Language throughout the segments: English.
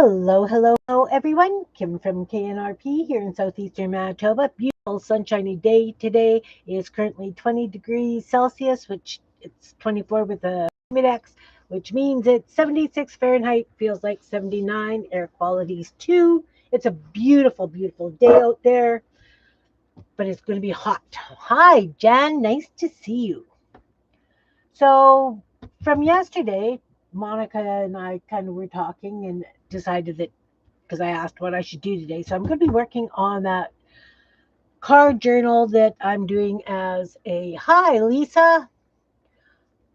Hello, everyone. Kim from K&RP here in southeastern Manitoba. Beautiful sunshiny day today. It is currently 20 degrees Celsius, which it's 24 with a humidex, which means it's 76 Fahrenheit, feels like 79. Air quality's 2. It's a beautiful day out there, but it's going to be hot. Hi, Jan. Nice to see you. So, from yesterday, Monica and I kind of were talking and decided that because I asked what I should do today. So I'm going to be working on that card journal that I'm doing as a hi, Lisa.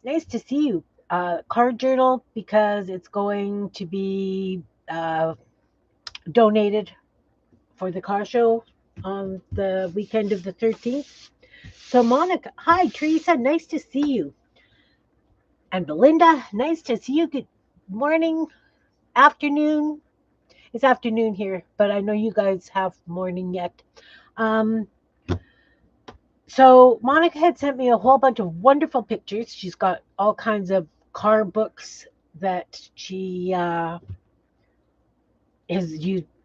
Nice to see you. Card journal because it's going to be donated for the car show on the weekend of the 13th. So, Monica, hi, Teresa, nice to see you. And Belinda, nice to see you. Good morning, afternoon. It's afternoon here, but I know you guys have morning yet. Um, So Monica had sent me a whole bunch of wonderful pictures. She's got all kinds of car books that she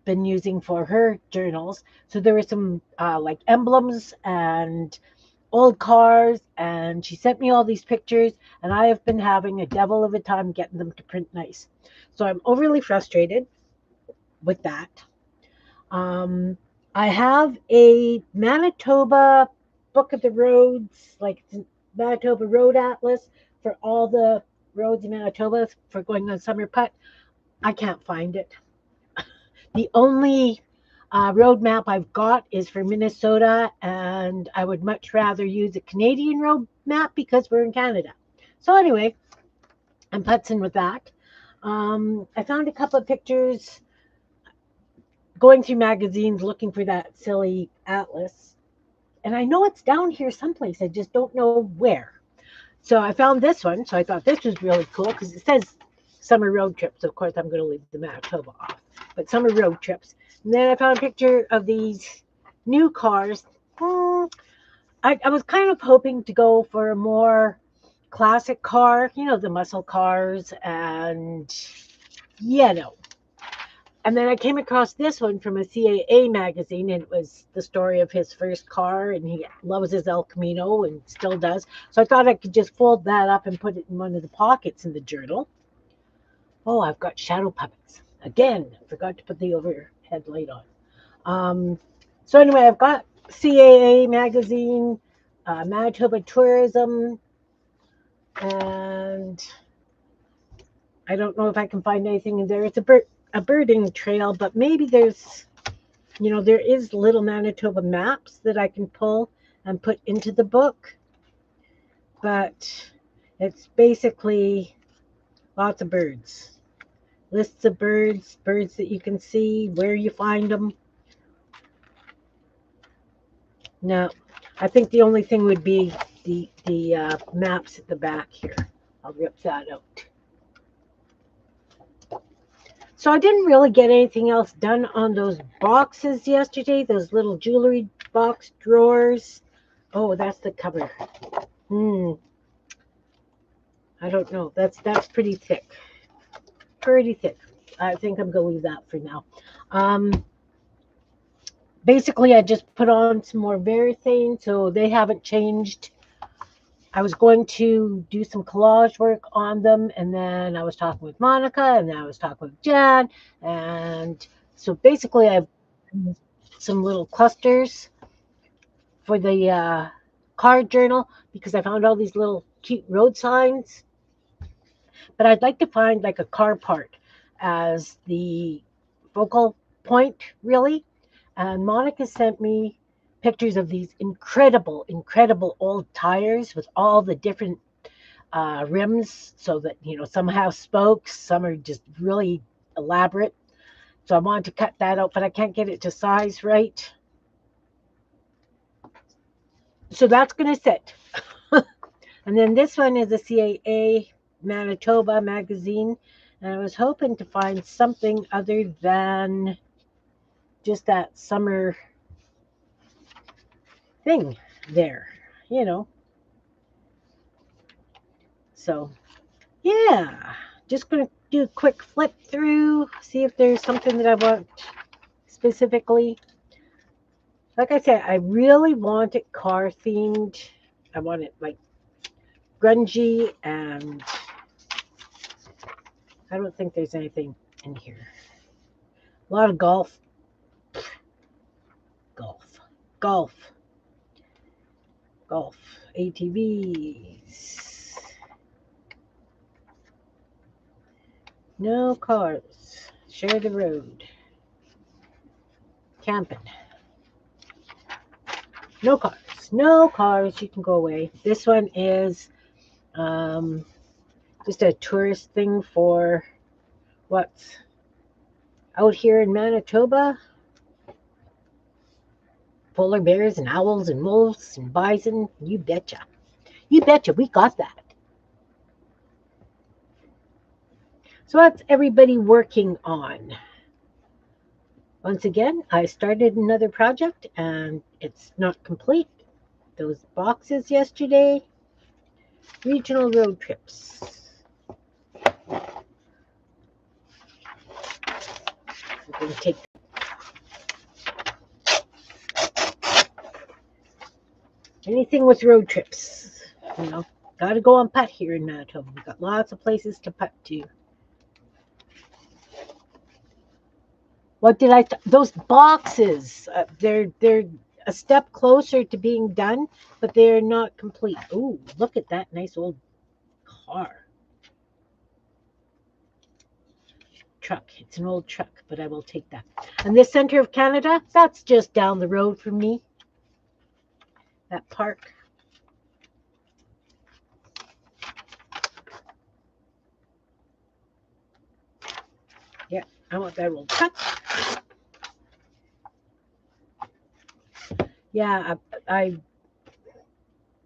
been using for her journals. So there were some like emblems and old cars, and she sent me all these pictures, and I have been having a devil of a time getting them to print nice. So I'm overly frustrated with that. Um, I have a Manitoba Book of the Roads, like Manitoba Road Atlas for all the roads in Manitoba for going on summer putt. I can't find it. The only road map I've got is for Minnesota, and I would much rather use a Canadian road map because we're in Canada. So anyway, I'm putzing with that. I found a couple of pictures going through magazines looking for that silly atlas. And I know it's down here someplace. I just don't know where. So I found this one. So I thought this was really cool because it says summer road trips. Of course, I'm going to leave the Manitoba off, but summer road trips. And then I found a picture of these new cars. I was kind of hoping to go for a more classic car, the muscle cars and, you know, and then I came across this one from a CAA magazine, and it was the story of his first car, and he loves his El Camino and still does. So I thought I could just fold that up and put it in one of the pockets in the journal. Oh, I've got shadow puppets. Again, forgot to put the overhead light on. So anyway, I've got CAA magazine, Manitoba Tourism, and I don't know if I can find anything in there. It's a birding trail, but maybe there is little Manitoba maps that I can pull and put into the book. But it's basically lots of birds. Lists of birds that you can see, where you find them. No, I think the only thing would be the maps at the back here. I'll rip that out. So I didn't really get anything else done on those boxes yesterday, those little jewelry box drawers. Oh, that's the cover. I don't know. That's pretty thick. Pretty thick. I think I'm going to leave that for now. Basically, I just put on some more Varathane, so they haven't changed. I was going to do some collage work on them, and then I was talking with Monica, and then I was talking with Jan, and so basically I have some little clusters for the card journal because I found all these little cute road signs. But I'd like to find like a car part as the focal point, really. And Monica sent me pictures of these incredible old tires with all the different rims so that, some have spokes, some are just really elaborate. So I wanted to cut that out, but I can't get it to size right. So that's going to sit. And then this one is a CAA Manitoba magazine. And I was hoping to find something other than just that summer thing there, So, yeah, just going to do a quick flip through, see if there's something that I want specifically. Like I said, I really want it car themed. I want it like grungy, and I don't think there's anything in here. A lot of golf. Golf. ATVs. No cars. Share the road. Camping. No cars. No cars. You can go away. This one is just a tourist thing for what's out here in Manitoba. Polar bears and owls and wolves and bison. You betcha. You betcha. We got that. So what's everybody working on? Once again, I started another project and it's not complete. Those boxes yesterday. Regional road trips. I'm going to take anything with road trips. You know, got to go on putt here in Manitoba. We've got lots of places to putt to. What did I? Those boxes. They're a step closer to being done, but they're not complete. Ooh, look at that nice old car. Truck. It's an old truck, but I will take that. And this center of Canada, that's just down the road from me. That park. Yeah, I want that old truck. Yeah, I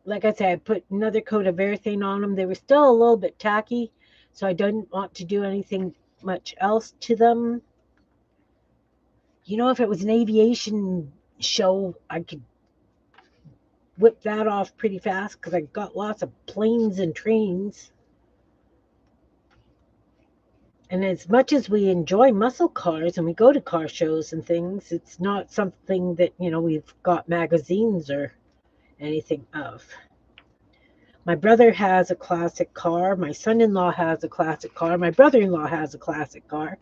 like I said, I put another coat of everything on them. They were still a little bit tacky, so I didn't want to do anything much else to them. You know, if it was an aviation show, I could whip that off pretty fast because I got lots of planes and trains. And as much as we enjoy muscle cars and we go to car shows and things, it's not something that, you know, we've got magazines or anything of. My brother has a classic car. My son-in-law has a classic car. My brother-in-law has a classic car.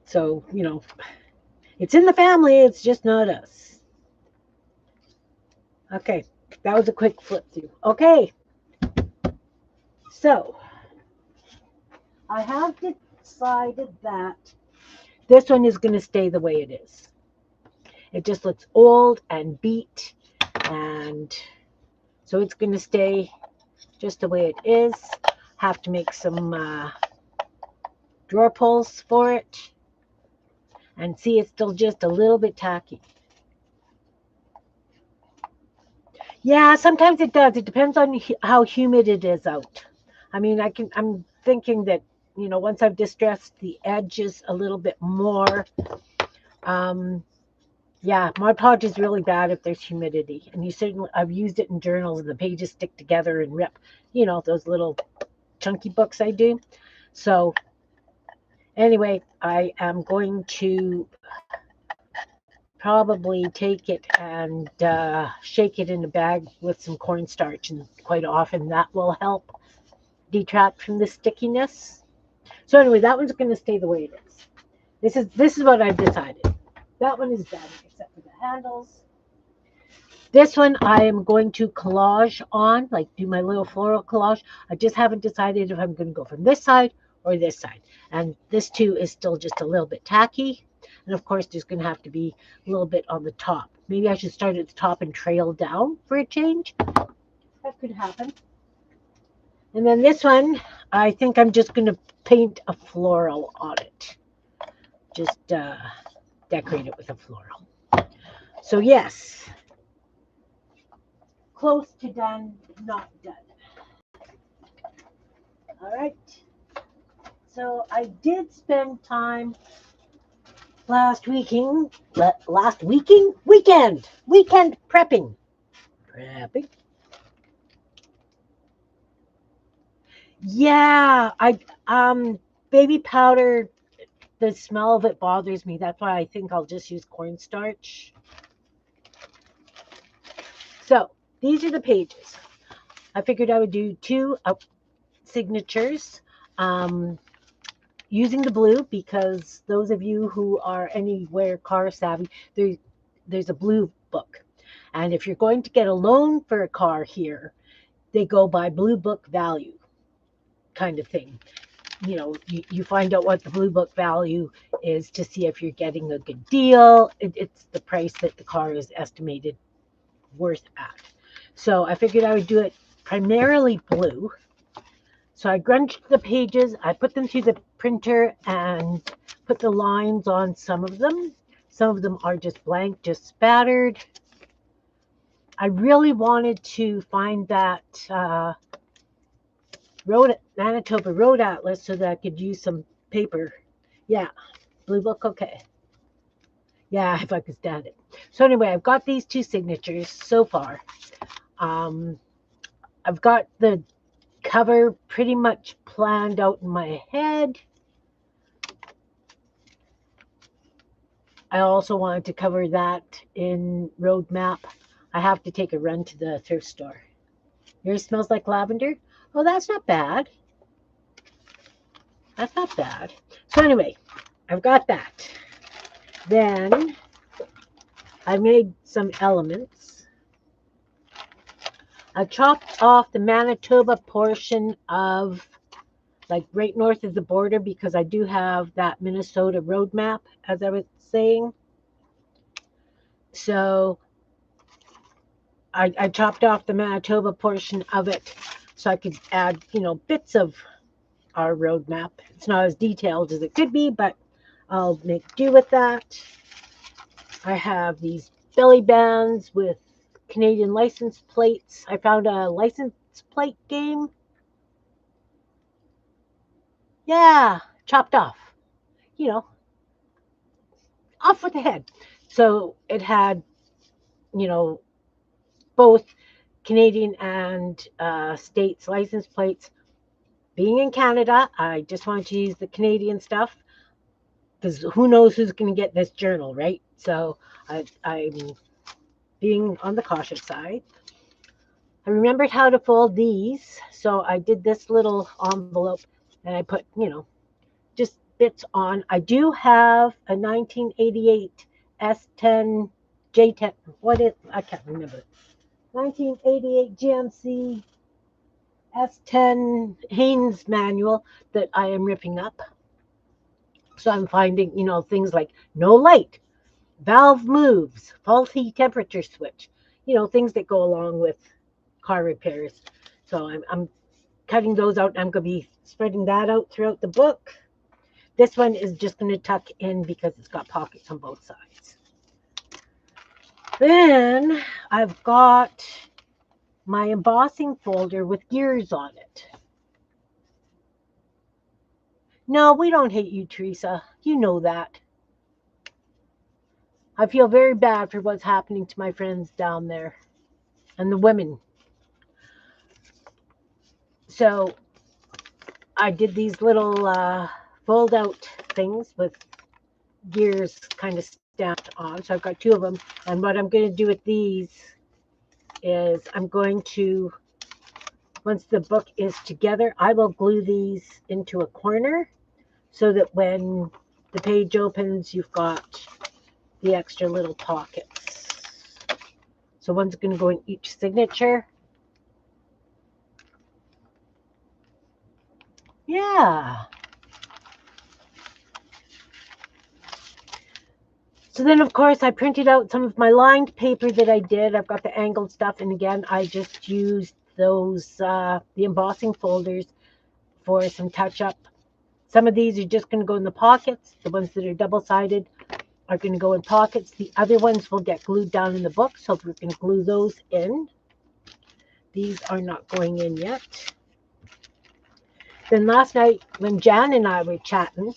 So, you know, it's in the family. It's just not us. Okay, that was a quick flip through. Okay, so I have decided that this one is going to stay the way it is. It just looks old and beat, and so it's going to stay just the way it is. Have to make some drawer pulls for it, and see, it's still just a little bit tacky. Yeah, sometimes it does. It depends on how humid it is out. I mean, I'm thinking that, you know, once I've distressed the edges a little bit more, yeah, Mod Podge is really bad if there's humidity. And you certainly, I've used it in journals and the pages stick together and rip, you know, those little chunky books I do. So anyway, I am going to probably take it and shake it in a bag with some cornstarch, and quite often that will help detract from the stickiness. So anyway, that one's going to stay the way it is. This is what I've decided. That one is done, except for the handles. This one I am going to collage on, like do my little floral collage. I just haven't decided if I'm going to go from this side or this side. And this too is still just a little bit tacky. And of course, there's going to have to be a little bit on the top. Maybe I should start at the top and trail down for a change. That could happen. And then this one, I think I'm just going to paint a floral on it. Just decorate it with a floral. So yes, close to done, not done. All right. So I did spend time weekend prepping. Yeah, baby powder, the smell of it bothers me. That's why I think I'll just use cornstarch. So these are the pages. I figured I would do two signatures using the blue because those of you who are anywhere car savvy, there's a blue book. And if you're going to get a loan for a car here, they go by blue book value kind of thing. You find out what the blue book value is to see if you're getting a good deal. It's the price that the car is estimated worth at. So I figured I would do it primarily blue. So I grunged the pages, I put them through the printer and put the lines on some of them. Some of them are just blank, just spattered. I really wanted to find that Manitoba Road Atlas so that I could use some paper. Yeah, blue book, okay. Yeah, if I could stand it. So anyway, I've got these two signatures so far. I've got the cover pretty much planned out in my head. I also wanted to cover that in roadmap. I have to take a run to the thrift store. Yours smells like lavender? Oh, that's not bad. That's not bad. So anyway, I've got that. Then I made some elements. I chopped off the Manitoba portion of like right north of the border because I do have that Minnesota road map, as I was saying. So I chopped off the Manitoba portion of it so I could add, bits of our road map. It's not as detailed as it could be, but I'll make do with that. I have these belly bands with Canadian license plates. I found a license plate game. Yeah, chopped off. You know, off with the head. So it had, you know, both Canadian and states license plates. Being in Canada, I just wanted to use the Canadian stuff because who knows who's going to get this journal, right? So I'm being on the cautious side. I remembered how to fold these, so I did this little envelope and I put, just bits on. I do have a 1988 S10 J10. What is? I can't remember. 1988 GMC S10 Haynes manual that I am ripping up. So I'm finding, things like no light, valve moves, faulty temperature switch, things that go along with car repairs. So I'm cutting those out. I'm going to be spreading that out throughout the book. This one is just going to tuck in because it's got pockets on both sides. Then I've got my embossing folder with gears on it. No, we don't hate you, Teresa. You know that. I feel very bad for what's happening to my friends down there and the women. So I did these little fold out things with gears kind of stamped on. So I've got two of them. And what I'm going to do with these is I'm going to, once the book is together, I will glue these into a corner so that when the page opens, you've got the extra little pockets. So one's going to go in each signature. Yeah. So then, of course, I printed out some of my lined paper that I did. I've got the angled stuff. And again, I just used those, the embossing folders for some touch-up. Some of these are just going to go in the pockets. The ones that are double-sided are going to go in pockets. The other ones will get glued down in the book, so we're going to glue those in. These are not going in yet. Then last night, when Jan and I were chatting,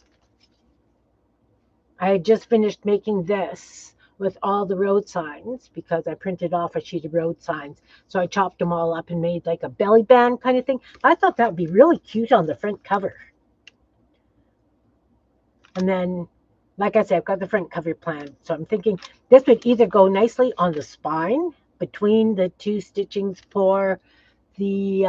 I had just finished making this, with all the road signs because I printed off a sheet of road signs. So I chopped them all up and made like a belly band kind of thing. I thought that would be really cute on the front cover. And then, like I said, I've got the front cover planned. So I'm thinking this would either go nicely on the spine between the two stitchings for the,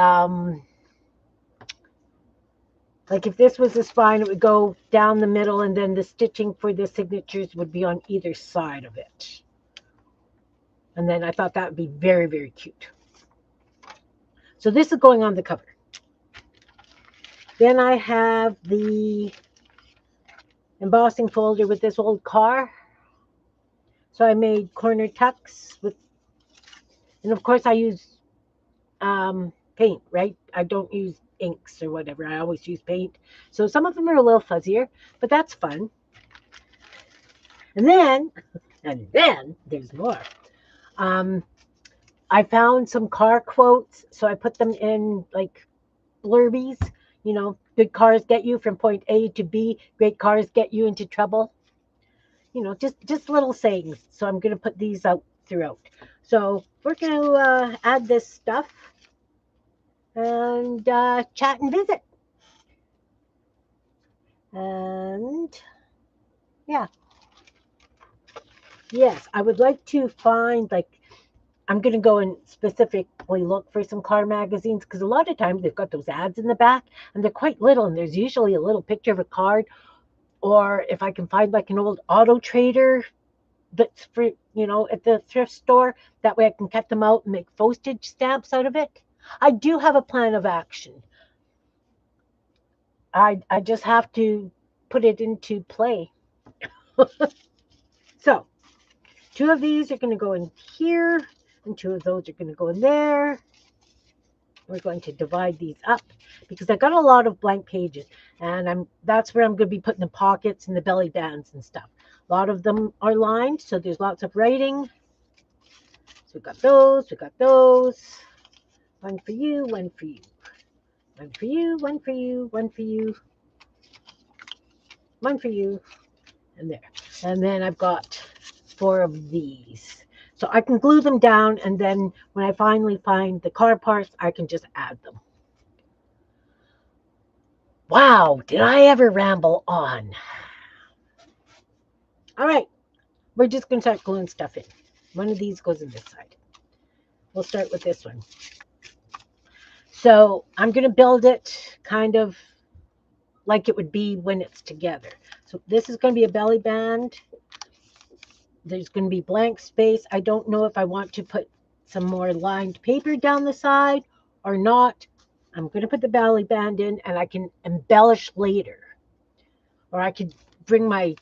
like if this was the spine, it would go down the middle, and then the stitching for the signatures would be on either side of it. And then I thought that would be very, very cute. So this is going on the cover. Then I have the embossing folder with this old car. So I made corner tucks with, and of course I use paint, right? I don't use inks or whatever. I always use paint. So some of them are a little fuzzier, but that's fun. And then there's more. I found some car quotes, so I put them in like blurbies. You know, good cars get you from point A to B. Great cars get you into trouble. You know, just little sayings. So I'm going to put these out throughout. So we're going to add this stuff and chat and visit. And yeah. Yes, I would like to find like, I'm going to go and specifically look for some car magazines because a lot of times they've got those ads in the back and they're quite little, and there's usually a little picture of a card. Or if I can find like an old auto trader that's for, you know, at the thrift store, that way I can cut them out and make postage stamps out of it. I do have a plan of action. I just have to put it into play. So 2 of these are going to go in here, and 2 of those are going to go in there. We're going to divide these up because I got a lot of blank pages, and that's where I'm going to be putting the pockets and the belly bands and stuff. A lot of them are lined, so there's lots of writing. So we got those, we got those. One for you, one for you. One for you, one for you, one for you. One for you, and there. And then I've got 4 of these. So I can glue them down, and then when I finally find the car parts, I can just add them. Wow, did I ever ramble on? All right, we're just going to start gluing stuff in. One of these goes in this side. We'll start with this one. So I'm going to build it kind of like it would be when it's together. So this is going to be a belly band. There's going to be blank space. I don't know if I want to put some more lined paper down the side or not. I'm going to put the belly band in, and I can embellish later. Or I could bring my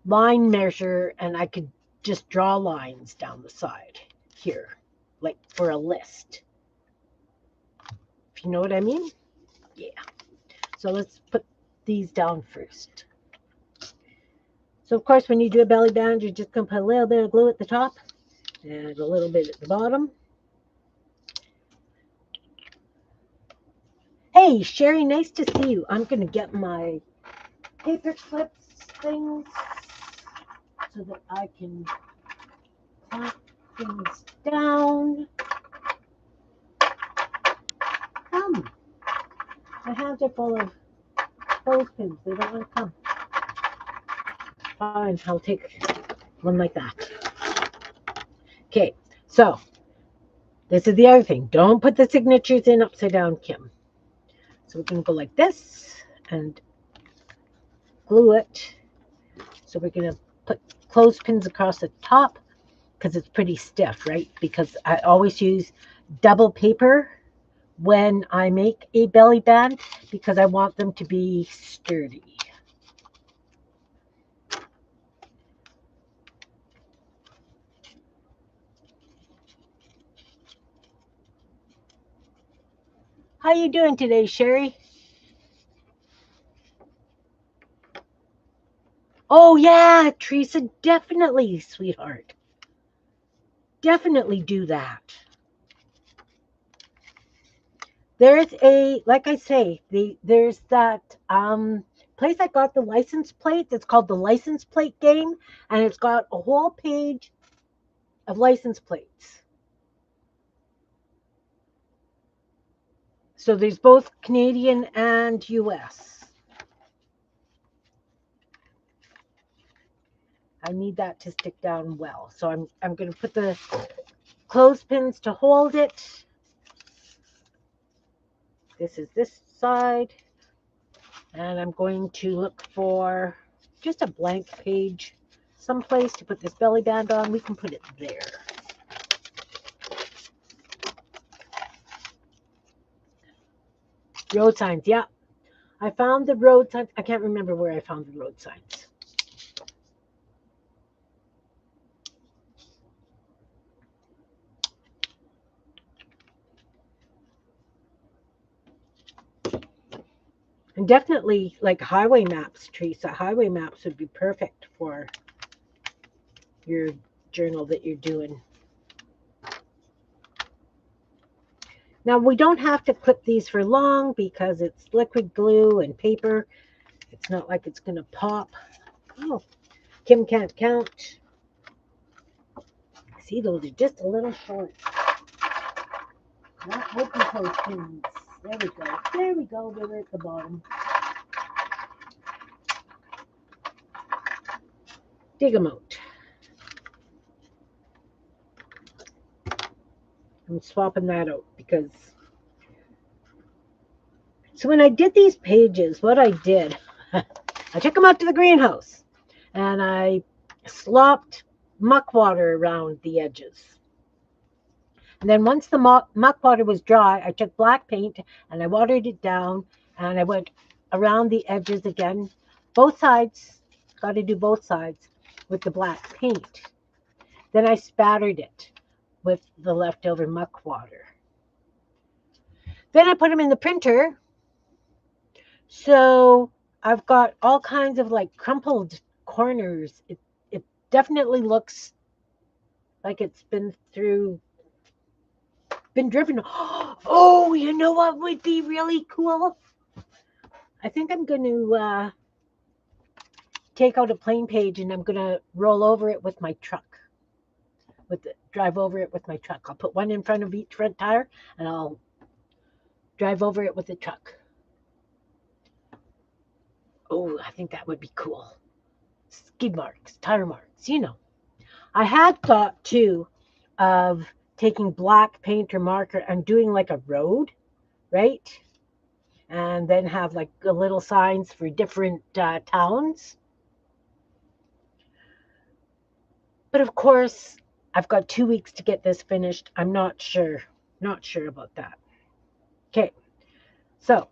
line measure, and I could just draw lines down the side here, like for a list. If you know what I mean? Yeah. So let's put these down first. So of course, when you do a belly band, you're just going to put a little bit of glue at the top and a little bit at the bottom. Hey, Sherry, nice to see you. I'm going to get my paper clips things so that I can clamp things down. Come. My hands are full of clothespins. They don't want to come. Fine, I'll take one like that. Okay, so this is the other thing. Don't put the signatures in upside down, Kim. So we're going to go like this and glue it. So we're going to put clothespins across the top because it's pretty stiff, right? Because I always use double paper when I make a belly band because I want them to be sturdy. How you doing today, Sherry? Oh, yeah, Teresa, definitely, sweetheart. Definitely do that. There's like I say, there's that place I got the license plates. It's called the license plate game, and it's got a whole page of license plates. So there's both Canadian and US. I need that to stick down well. So I'm going to put the clothespins to hold it. This is this side. And I'm going to look for just a blank page someplace to put this belly band on. We can put it there. Road signs, yeah. I found the road signs. I can't remember where I found the road signs. And definitely like highway maps, Teresa. Highway maps would be perfect for your journal that you're doing. Now, we don't have to clip these for long because it's liquid glue and paper. It's not like it's going to pop. Oh, Kim can't count. See, those are just a little short. Not open toe pins. There we go. There we go. They're at the bottom. Dig them out. I'm swapping that out because... So when I did these pages, what I did, I took them out to the greenhouse and I slopped muck water around the edges. And then once the muck water was dry, I took black paint and I watered it down and I went around the edges again. Both sides, got to do both sides with the black paint. Then I spattered it with the leftover muck water. Then I put them in the printer. So I've got all kinds of like crumpled corners. It definitely looks like it's been driven. Oh, you know what would be really cool? I think I'm going to take out a plain page and I'm going to roll over it with my truck. Drive over it with my truck. I'll put one in front of each front tire and I'll drive over it with the truck. Oh, I think that would be cool. Skid marks, tire marks, you know. I had thought too of taking black paint or marker and doing like a road, right? And then have like the little signs for different towns. But of course, I've got 2 weeks to get this finished. I'm not sure about that. Okay, so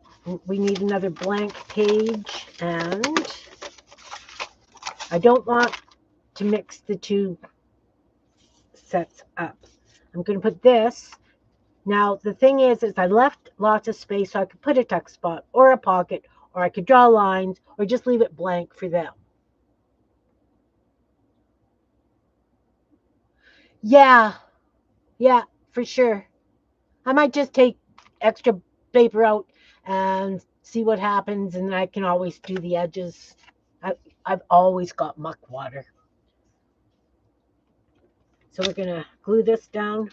we need another blank page, and I don't want to mix the two sets up. I'm going to put this. Now, the thing is I left lots of space so I could put a tuck spot or a pocket, or I could draw lines, or just leave it blank for them. Yeah, for sure. I might just take extra paper out and see what happens, and I can always do the edges. I've always got muck water. So we're going to glue this down.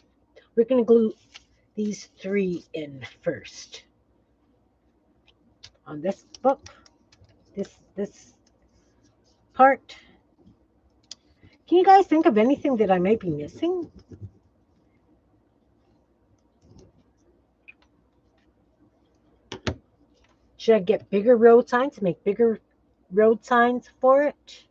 We're going to glue these 3 in first. On this book, this part. Can you guys think of anything that I might be missing? Should I get bigger road signs, make bigger road signs for it?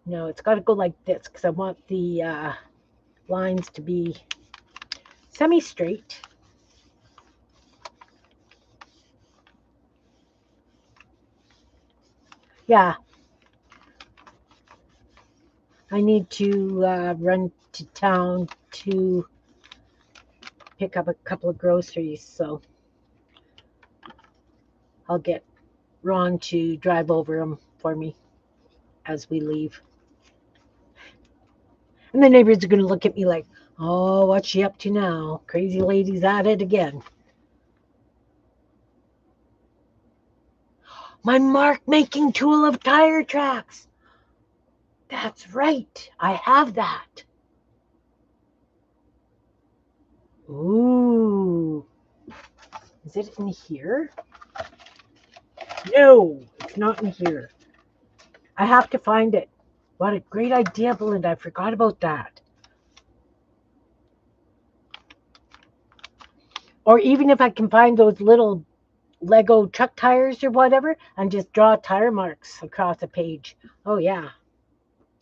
No, it's got to go like this because I want the lines to be semi-straight. Yeah. I need to run to town to pick up a couple of groceries, so I'll get Ron to drive over them for me as we leave. And the neighbors are going to look at me like, Oh, what's she up to now? Crazy lady's at it again. My mark making tool of tire tracks. That's right. I have that. Ooh. Is it in here? No, it's not in here. I have to find it. What a great idea, Belinda. I forgot about that. Or even if I can find those little Lego truck tires or whatever and just draw tire marks across a page. Oh, yeah.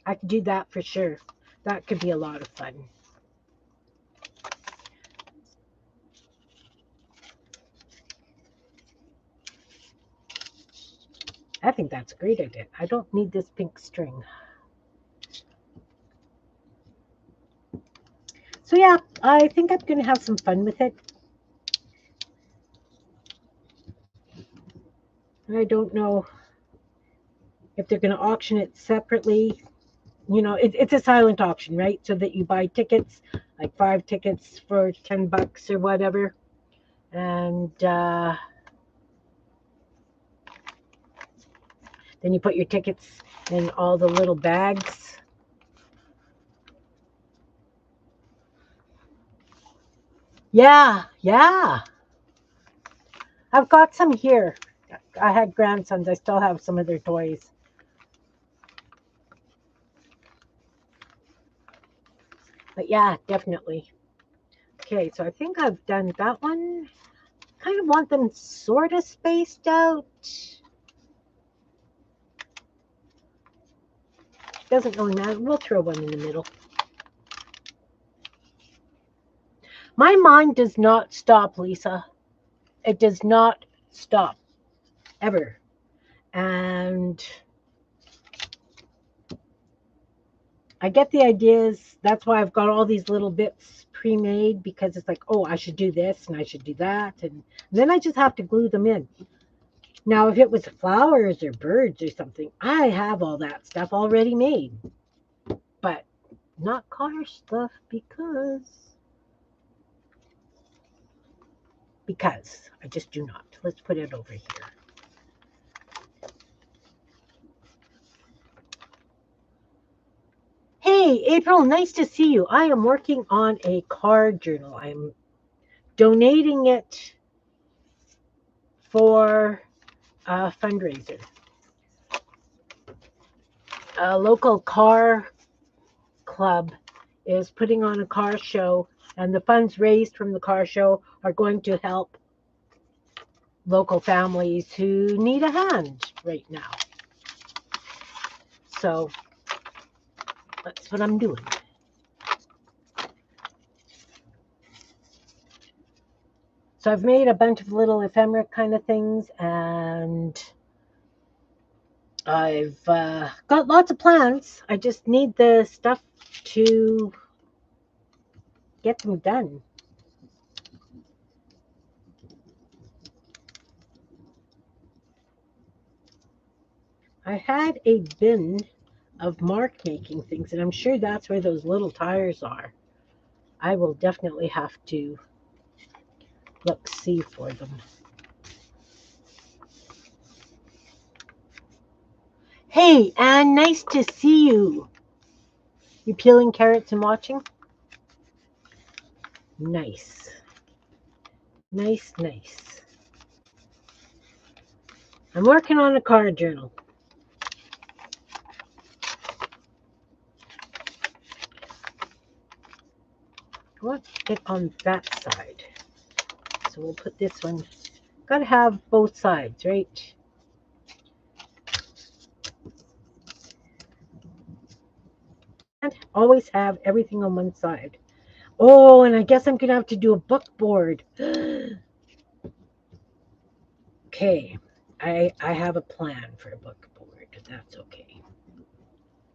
I could do that for sure. That could be a lot of fun. I think that's a great idea. I don't need this pink string. So yeah, I think I'm going to have some fun with it. I don't know if they're going to auction it separately. You know, it's a silent auction, right? So that you buy tickets, like 5 tickets for $10 or whatever. And then you put your tickets in all the little bags. Yeah, yeah. I've got some here. I had grandsons. I still have some of their toys. But yeah, definitely. Okay, so I think I've done that one. Kind of want them sort of spaced out. Doesn't really matter. We'll throw one in the middle. My mind does not stop, Lisa. It does not stop ever. And I get the ideas. That's why I've got all these little bits pre-made because it's like, oh, I should do this and I should do that. And then I just have to glue them in. Now, if it was flowers or birds or something, I have all that stuff already made. But not car stuff because I just do not. Let's put it over here. Hey, April, nice to see you. I am working on a car journal. I'm donating it for a fundraiser. A local car club is putting on a car show, and the funds raised from the car show are going to help local families who need a hand right now. So that's what I'm doing. So I've made a bunch of little ephemera kind of things, and I've got lots of plans. I just need the stuff to get them done. I had a bin of mark making things, and I'm sure that's where those little tires are. I will definitely have to see for them. Hey, Anne, nice to see you. You peeling carrots and watching? Nice. Nice, nice. I'm working on a car journal. I want it on that side. So we'll put this one. Got to have both sides, right? And always have everything on one side. Oh, and I guess I'm going to have to do a book board. Okay, I have a plan for a book board. That's okay.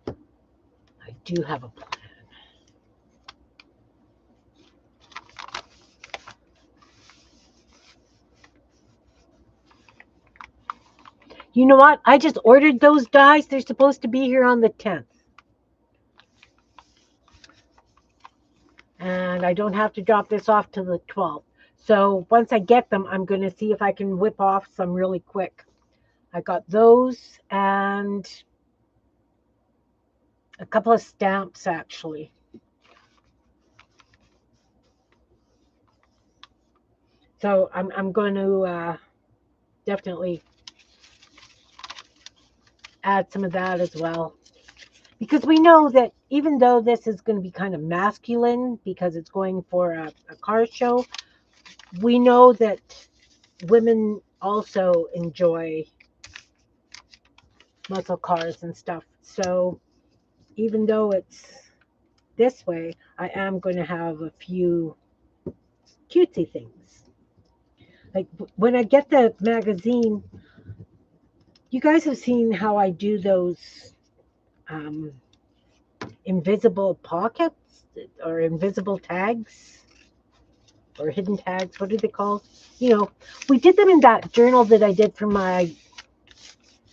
I do have a plan. You know what? I just ordered those dies. They're supposed to be here on the 10th. and I don't have to drop this off till the 12th. So once I get them, I'm going to see if I can whip off some really quick. I got those and a couple of stamps actually. So I'm going to definitely add some of that as well. Because we know that even though this is going to be kind of masculine because it's going for a car show, we know that women also enjoy muscle cars and stuff. So even though it's this way, I am going to have a few cutesy things. Like when I get the magazine, you guys have seen how I do those um, invisible pockets or invisible tags or hidden tags. What are they called? You know, we did them in that journal that I did for my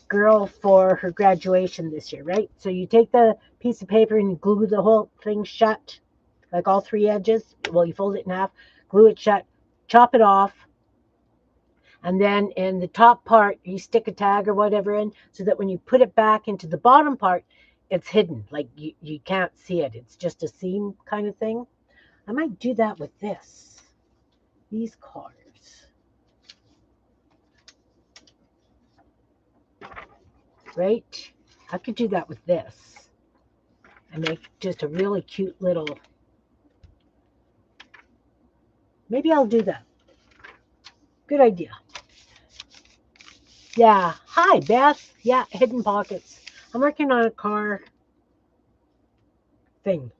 girl for her graduation this year, right? So you take the piece of paper and you glue the whole thing shut, like all three edges. Well, you fold it in half, glue it shut, chop it off, and then in the top part, you stick a tag or whatever in so that when you put it back into the bottom part, it's hidden. Like you can't see it. It's just a seam kind of thing. I might do that with these cards. Right? I could do that with this and make just a really cute little. Maybe I'll do that. Good idea. Yeah. Hi, Beth. Yeah, hidden pockets. I'm working on a car thing.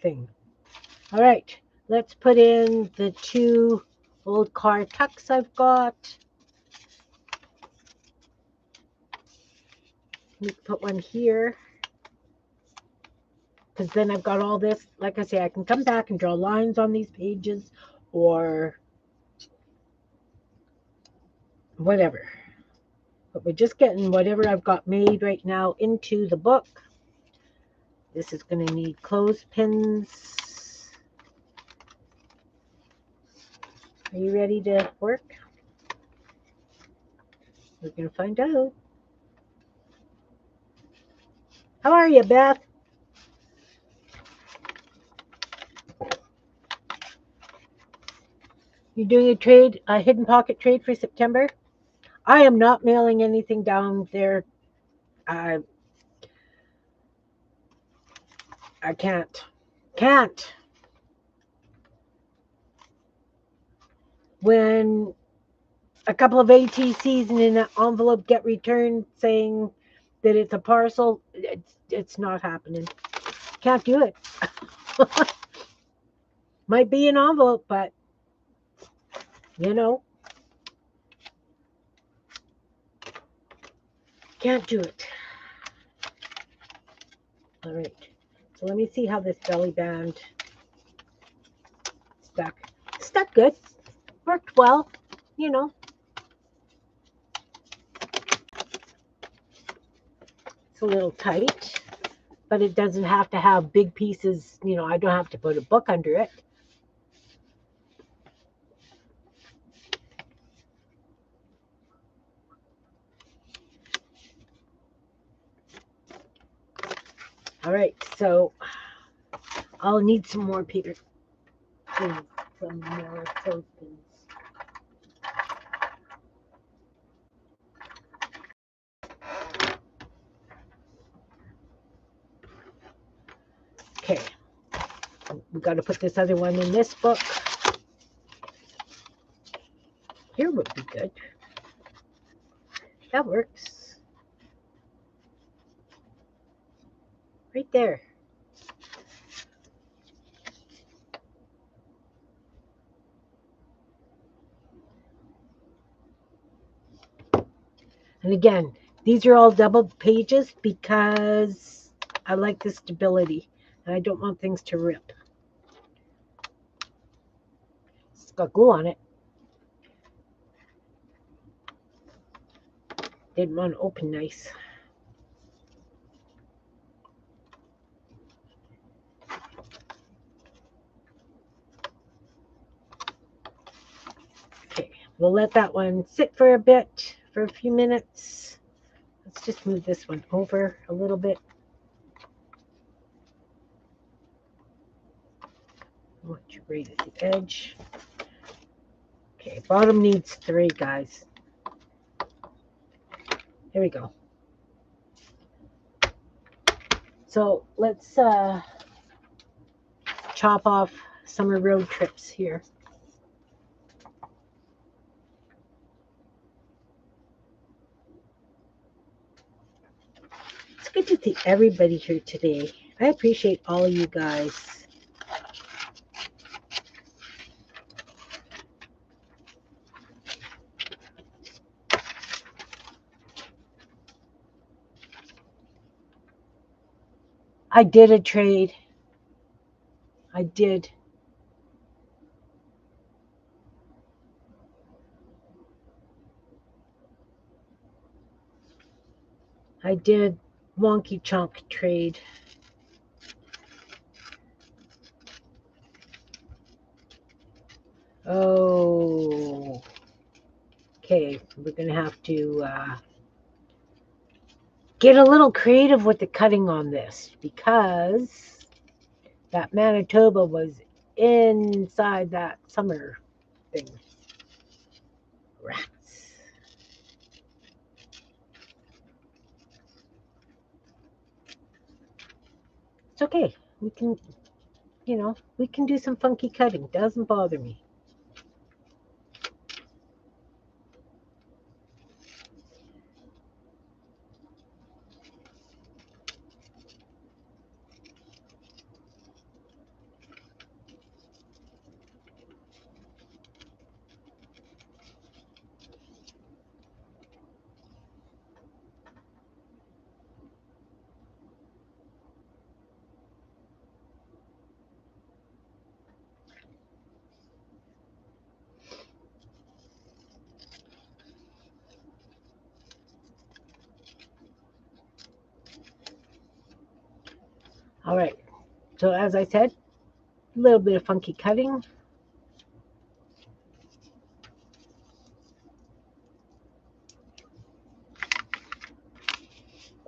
All right. Let's put in the two old car tucks I've got. We put one here. Because then I've got all this. Like I say, I can come back and draw lines on these pages or whatever. But we're just getting whatever I've got made right now into the book. This is going to need clothespins. Are you ready to work? We're going to find out. How are you, Beth? You doing a trade, a hidden pocket trade for September? I am not mailing anything down there. I can't. Can't. When a couple of ATCs in an envelope get returned saying that it's a parcel, it's not happening. Can't do it. Might be an envelope, but you know, can't do it. All right. So let me see how this belly band stuck. Stuck good. Worked well, you know. It's a little tight, but it doesn't have to have big pieces. You know, I don't have to put a book under it. All right, so I'll need some more paper. Some more clothespins. Okay, we got to put this other one in this book. Here would be good. That works. Right there. And again, these are all double pages because I like the stability and I don't want things to rip. It's got glue on it. Didn't want to open nice. We'll let that one sit for a bit, for a few minutes. Let's just move this one over a little bit. I want you right at the edge. Okay, bottom needs 3, guys. Here we go. So let's chop off summer road trips here. It's good to see everybody here today. I appreciate all of you guys. I did a trade. I did. I did wonky chunk trade. Oh, okay. We're going to have to get a little creative with the cutting on this because that Manitoba was inside that summer thing. Rats. It's okay. We can, we can do some funky cutting. Doesn't bother me. All right. So as I said, a little bit of funky cutting.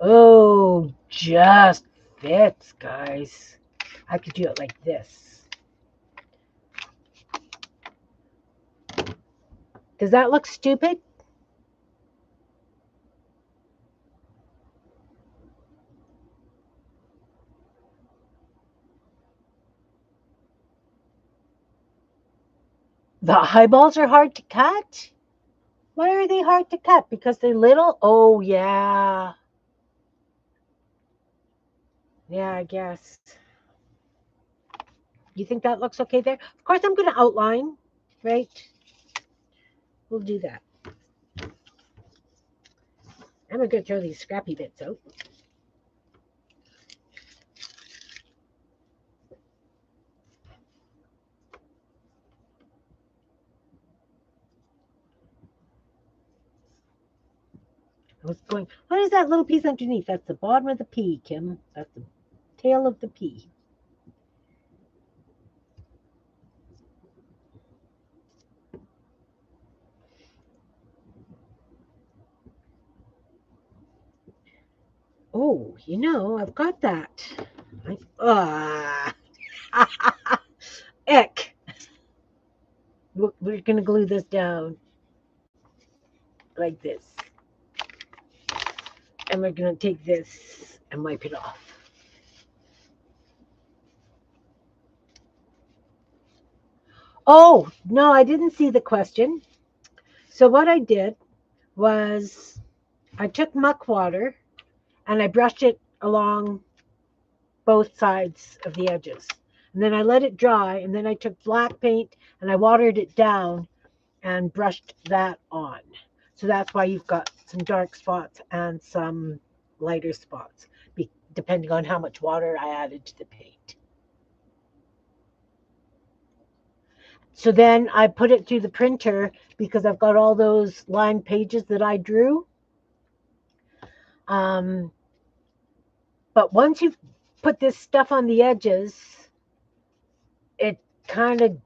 Oh, just fits, guys. I could do it like this. Does that look stupid? The eyeballs are hard to cut? Why are they hard to cut? Because they're little? Oh, yeah. Yeah, I guess. You think that looks okay there? Of course, I'm going to outline, right? We'll do that. I'm going to throw these scrappy bits out. I was going, what is that little piece underneath? That's the bottom of the pea, Kim. That's the tail of the pea. Oh, I've got that. Eck. We're going to glue this down like this. And we're going to take this and wipe it off. Oh, no, I didn't see the question. So what I did was I took muck water and I brushed it along both sides of the edges. And then I let it dry, and then I took black paint and I watered it down and brushed that on. So that's why you've got some dark spots and some lighter spots, depending on how much water I added to the paint. So then I put it through the printer because I've got all those lined pages that I drew. But once you've put this stuff on the edges, it kind of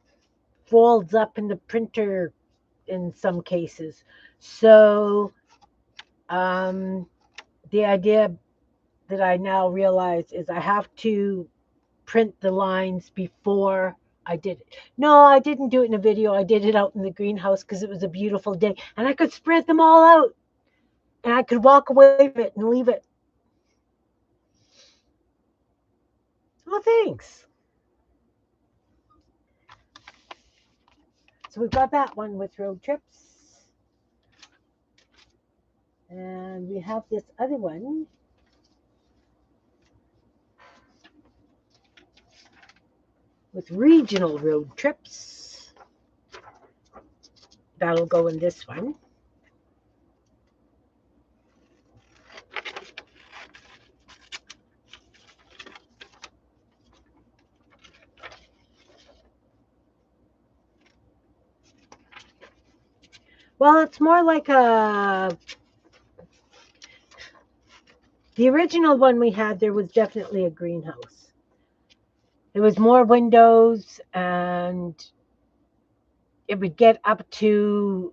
folds up in the printer in some cases. So the idea that I now realize is I have to print the lines before I did it. No, I didn't do it in a video. I did it out in the greenhouse because it was a beautiful day and I could spread them all out and I could walk away from it and leave it. Well, thanks. So we've got that one with road trips. And we have this other one with regional road trips. That'll go in this one. Well, it's more like the original one we had, there was definitely a greenhouse. There was more windows and it would get up to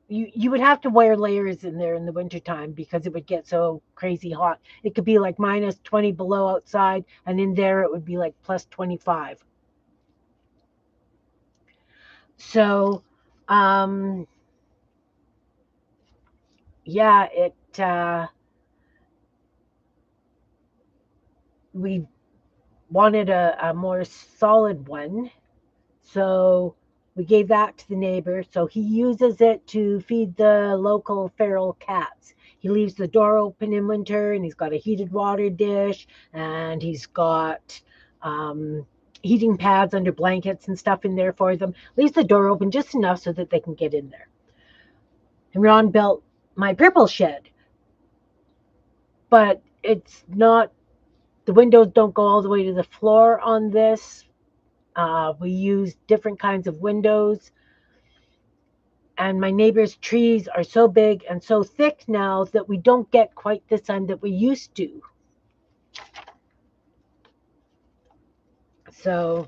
you would have to wear layers in there in the wintertime because it would get so crazy hot. It could be like minus 20 below outside, and in there it would be like plus 25. So, yeah, we wanted a more solid one. So we gave that to the neighbor. So he uses it to feed the local feral cats. He leaves the door open in winter and he's got a heated water dish and he's got heating pads under blankets and stuff in there for them. Leaves the door open just enough so that they can get in there. And Ron built my purple shed. But it's not, the windows don't go all the way to the floor on this. We use different kinds of windows. And my neighbor's trees are so big and so thick now that we don't get quite the sun that we used to. So,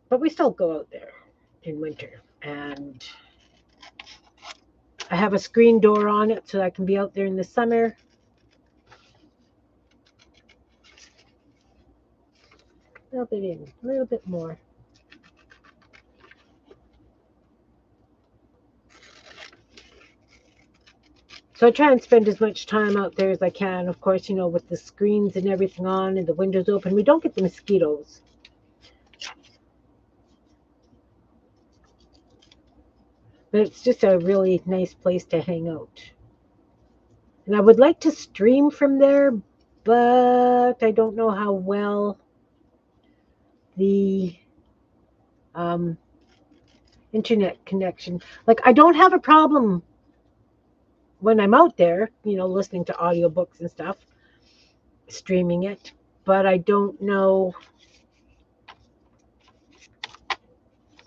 but we still go out there in winter. And I have a screen door on it so I can be out there in the summer. A little bit in, a little bit more. So I try and spend as much time out there as I can. Of course, you know, with the screens and everything on and the windows open, we don't get the mosquitoes. But it's just a really nice place to hang out. And I would like to stream from there, but I don't know how well the internet connection. Like, I don't have a problem when I'm out there, you know, listening to audiobooks and stuff, streaming it, but I don't know.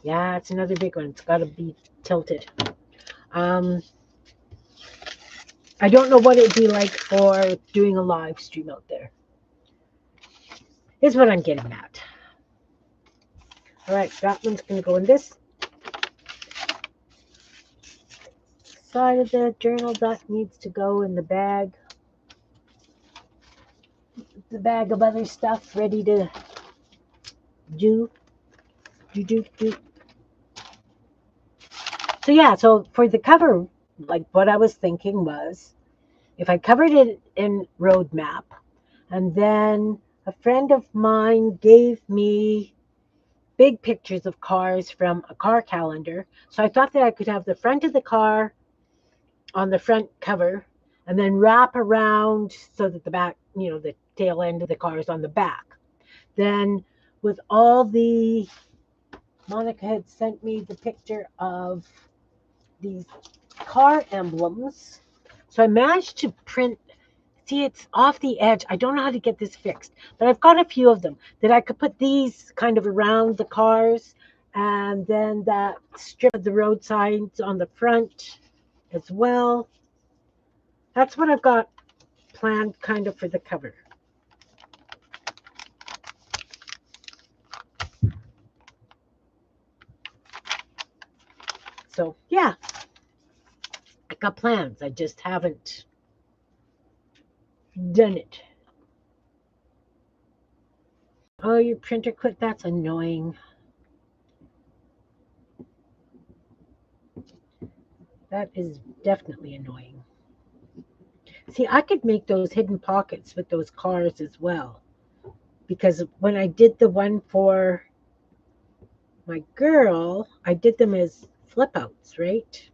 Yeah, it's another big one. It's got to be tilted. I don't know what it'd be like for doing a live stream out there. Is what I'm getting at. All right, that one's going to go in this side of the journal. That needs to go in the bag. The bag of other stuff ready to do. So yeah, so for the cover, like what I was thinking was, if I covered it in roadmap, and then a friend of mine gave me big pictures of cars from a car calendar. So I thought that I could have the front of the car on the front cover and then wrap around so that the back, you know, the tail end of the car is on the back. Then with all the, Monica had sent me the picture of these car emblems. So I managed to print, see, it's off the edge. I don't know how to get this fixed, but I've got a few of them that I could put these kind of around the cars and then that strip of the road signs on the front as well. That's what I've got planned kind of for the cover. So yeah, I got plans. I just haven't done it. Oh, your printer quit? That's annoying. That is definitely annoying. See, I could make those hidden pockets with those cars as well. Because when I did the one for my girl, I did them as flip outs, right?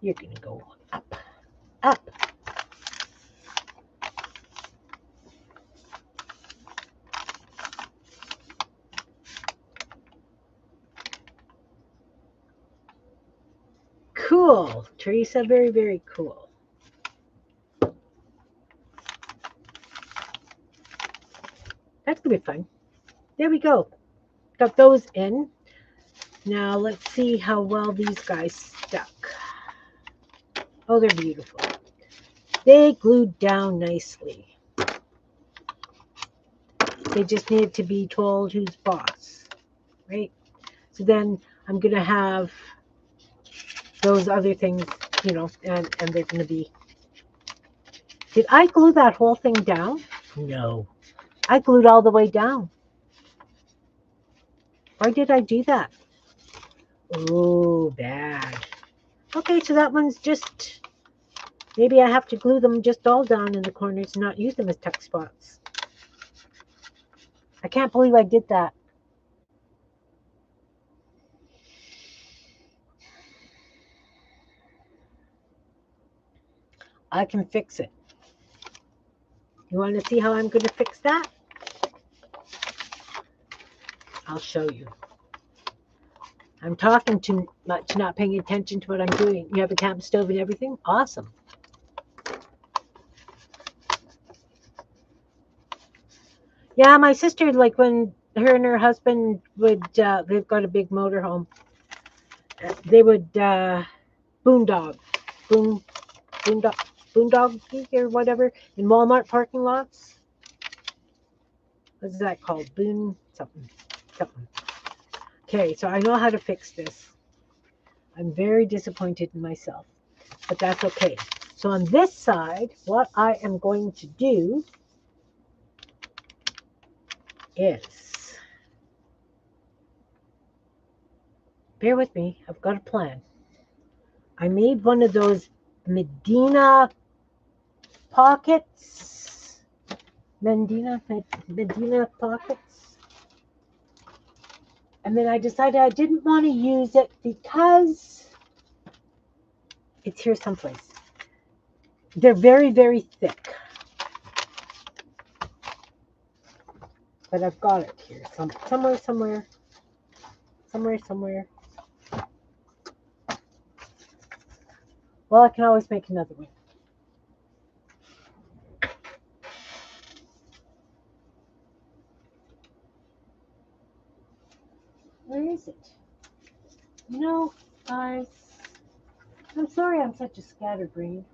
You're going to go up, up. Cool, Teresa. Very, very cool. That's going to be fun. There we go. Got those in. Now let's see how well these guys stuck. Oh, they're beautiful. They glued down nicely. They just needed to be told who's boss, right? So then I'm going to have those other things, and they're going to be... Did I glue that whole thing down? No. I glued all the way down. Why did I do that? Oh, bad. Okay, so that one's just... Maybe I have to glue them just all down in the corners and not use them as tuck spots. I can't believe I did that. I can fix it. You want to see how I'm going to fix that? I'll show you. I'm talking too much, not paying attention to what I'm doing. You have a camp stove and everything? Awesome. Yeah, my sister, like when her and her husband would, they've got a big motorhome. They would boondog, boon, boondog, boondoggy or whatever in Walmart parking lots. What's that called? Boon something, something. Okay, so I know how to fix this. I'm very disappointed in myself, but that's okay. So on this side, what I am going to do is, bear with me, I've got a plan. I made one of those Medina pockets. Medina pockets. And then I decided I didn't want to use it because it's here someplace. They're very, very thick. But I've got it here. Somewhere. Well, I can always make another one. Where is it? Guys, I'm sorry I'm such a scatterbrain.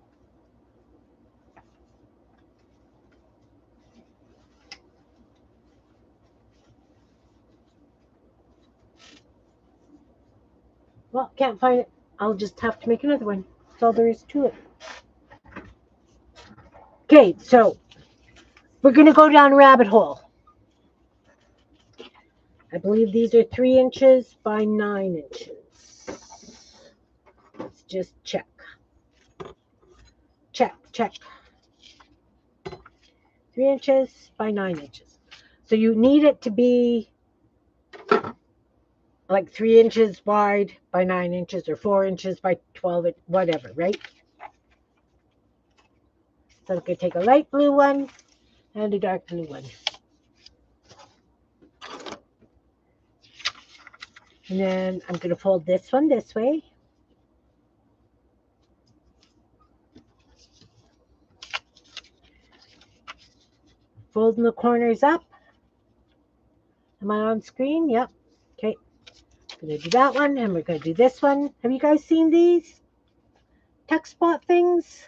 Well, can't find it. I'll just have to make another one. That's all there is to it. Okay, so we're going to go down a rabbit hole. I believe these are 3 inches by 9 inches. Let's just check. Check. 3 inches by 9 inches. So you need it to be like 3 inches wide by 9 inches or 4 inches by 12, whatever, right? So I'm going to take a light blue one and a dark blue one. And then I'm going to fold this one this way. Folding the corners up. Am I on screen? Yep. Okay. I'm going to do that one, and we're going to do this one. Have you guys seen these tuck spot things?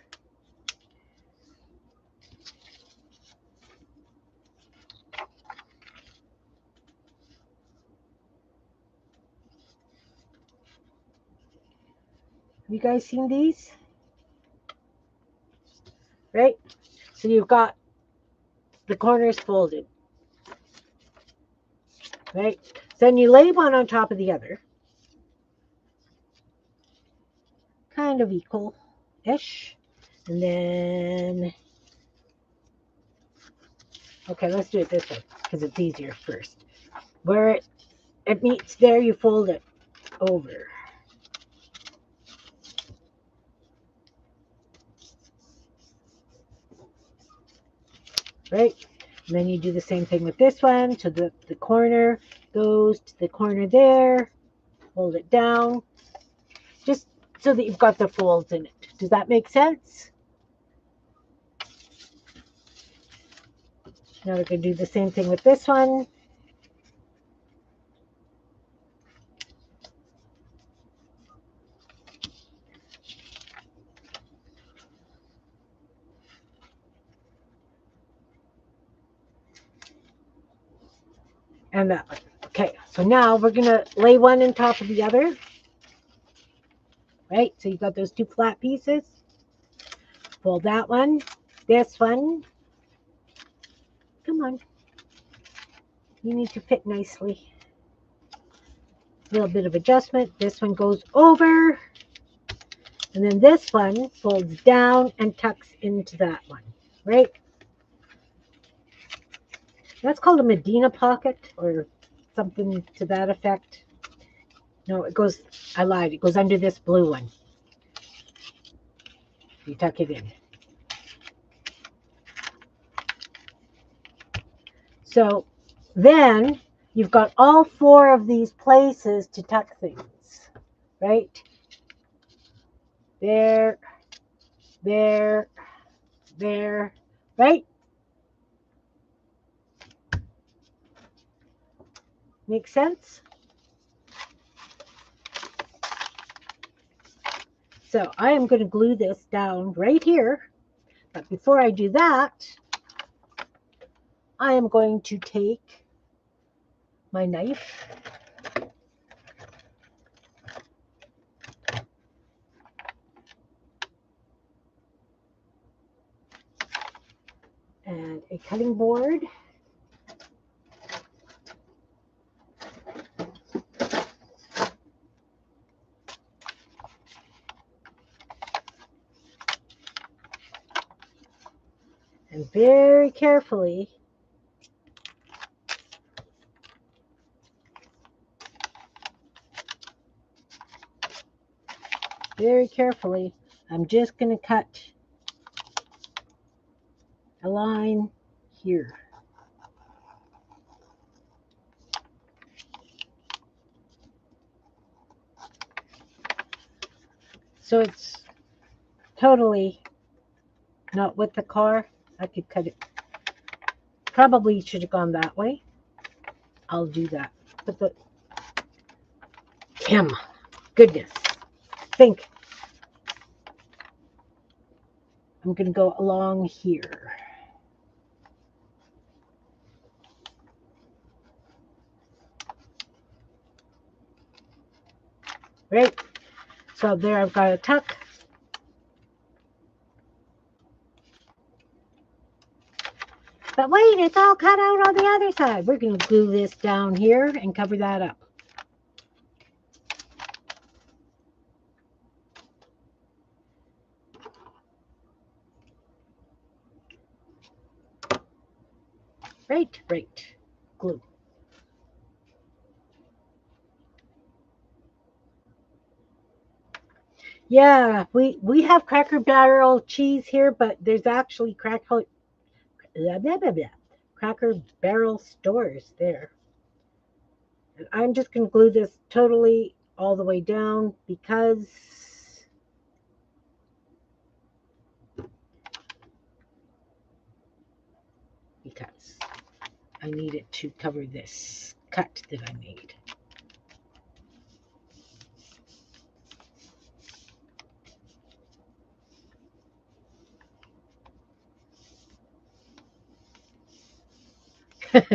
You guys seen these? Right? So you've got the corners folded, right? Then you lay one on top of the other, kind of equal-ish. And then, okay, let's do it this way because it's easier first. Where it meets there, you fold it over. Right? And then you do the same thing with this one. So the corner goes to the corner there. Hold it down. Just so that you've got the folds in it. Does that make sense? Now we're going to do the same thing with this one. And that one. Okay, so now we're going to lay one on top of the other. Right? So you've got those two flat pieces. Fold that one. This one. Come on. You need to fit nicely. A little bit of adjustment. This one goes over. And then this one folds down and tucks into that one. Right? That's called a Medina pocket or something to that effect. No, it goes, I lied, it goes under this blue one. You tuck it in. So then you've got all four of these places to tuck things, right? There, there, there, right? Make sense? So I am going to glue this down right here. But before I do that, I am going to take my knife and a cutting board. And very carefully, I'm just going to cut a line here. So it's totally not with the car. I could cut it. Probably should have gone that way. I'll do that. But the Kim, goodness. Think. I'm going to go along here. Right? So there I've got a tuck. But wait, it's all cut out on the other side. We're going to glue this down here and cover that up. Right. Glue. Yeah, we have Cracker Barrel cheese here, but there's actually Cracker Barrel stores there. And I'm just going to glue this totally all the way down because I need it to cover this cut that I made.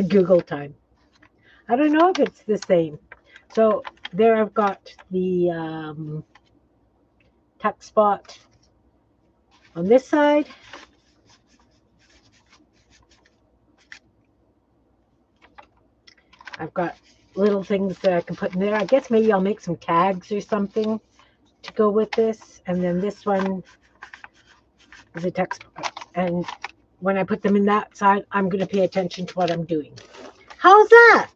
Google time. I don't know if it's the same. So there I've got the tuck spot on this side. I've got little things that I can put in there. I guess maybe I'll make some tags or something to go with this. And then this one is a tuck spot. And when I put them in that side, I'm going to pay attention to what I'm doing. How's that?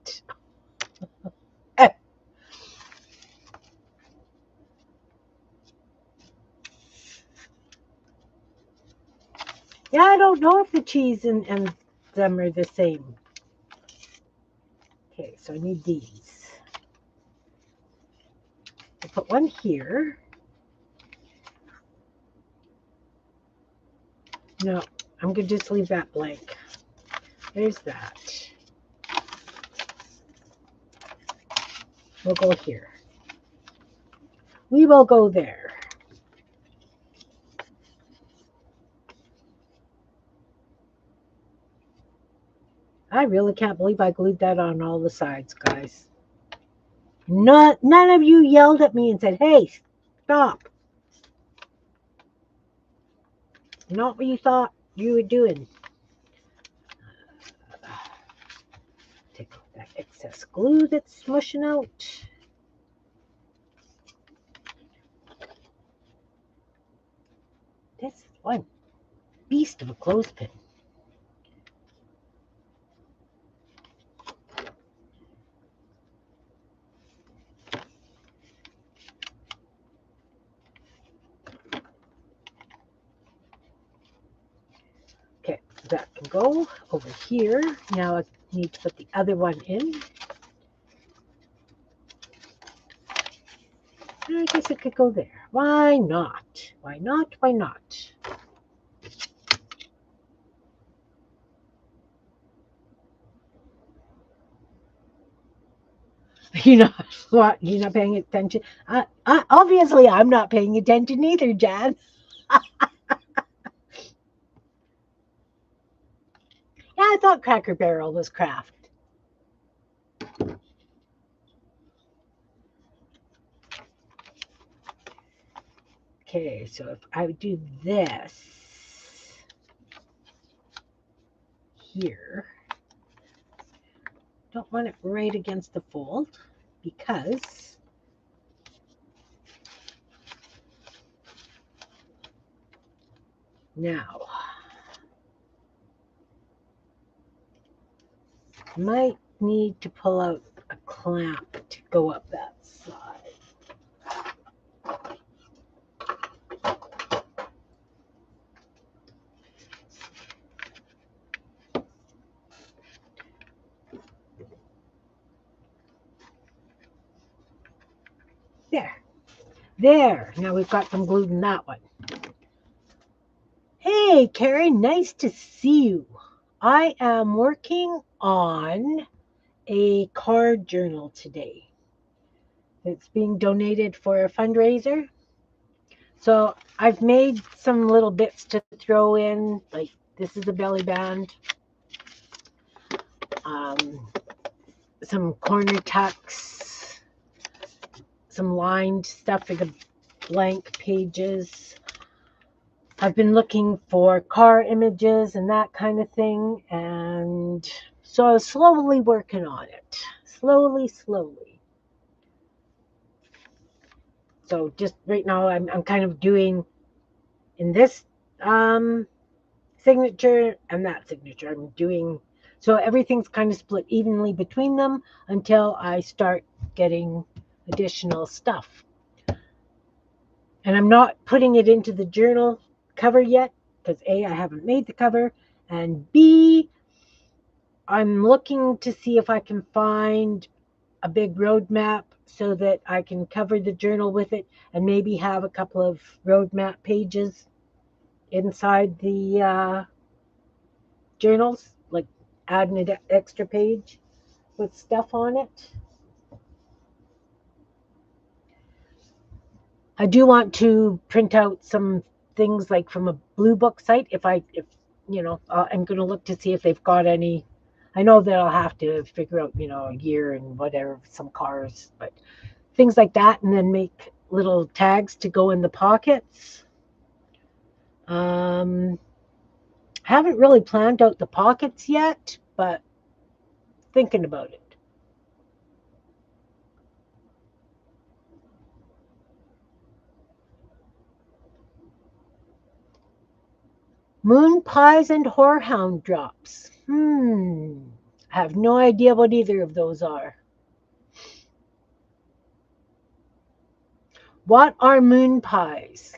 Yeah, I don't know if the cheese and them are the same. Okay, so I need these. I'll put one here. No, I'm going to just leave that blank. There's that. We'll go here. We will go there. I really can't believe I glued that on all the sides, guys. None of you yelled at me and said, hey, stop. Not what you thought you were doing. Take off that excess glue that's smushing out. This is one beast of a clothespin. Okay, that can go over here. Now I need to put the other one in. I guess it could go there. Why not? Why not? Why not? You're not what? You're not paying attention. Obviously, I'm not paying attention either, Jan. Yeah, I thought Cracker Barrel was craft. Okay, so if I do this here, don't want it right against the fold because now I might need to pull out a clamp to go up that side. There. Now we've got some glue in that one. Hey, Karen, nice to see you. I am working on a card journal today. It's being donated for a fundraiser. So I've made some little bits to throw in, like this is a belly band, some corner tucks, some lined stuff for the blank pages. I've been looking for car images and that kind of thing, and so I was slowly working on it. Slowly. So just right now I'm kind of doing in this signature and that signature. I'm doing so everything's kind of split evenly between them until I start getting additional stuff. And I'm not putting it into the journal cover yet because A, I haven't made the cover, and B, I'm looking to see if I can find a big roadmap so that I can cover the journal with it and maybe have a couple of roadmap pages inside the journals, like adding an extra page with stuff on it. I do want to print out some things like from a Blue Book site. If I'm going to look to see if they've got any. I know that I'll have to figure out, a year and whatever, some cars, but things like that, and then make little tags to go in the pockets. Haven't really planned out the pockets yet, but thinking about it. Moon pies and horehound drops. I have no idea what either of those are. What are moon pies?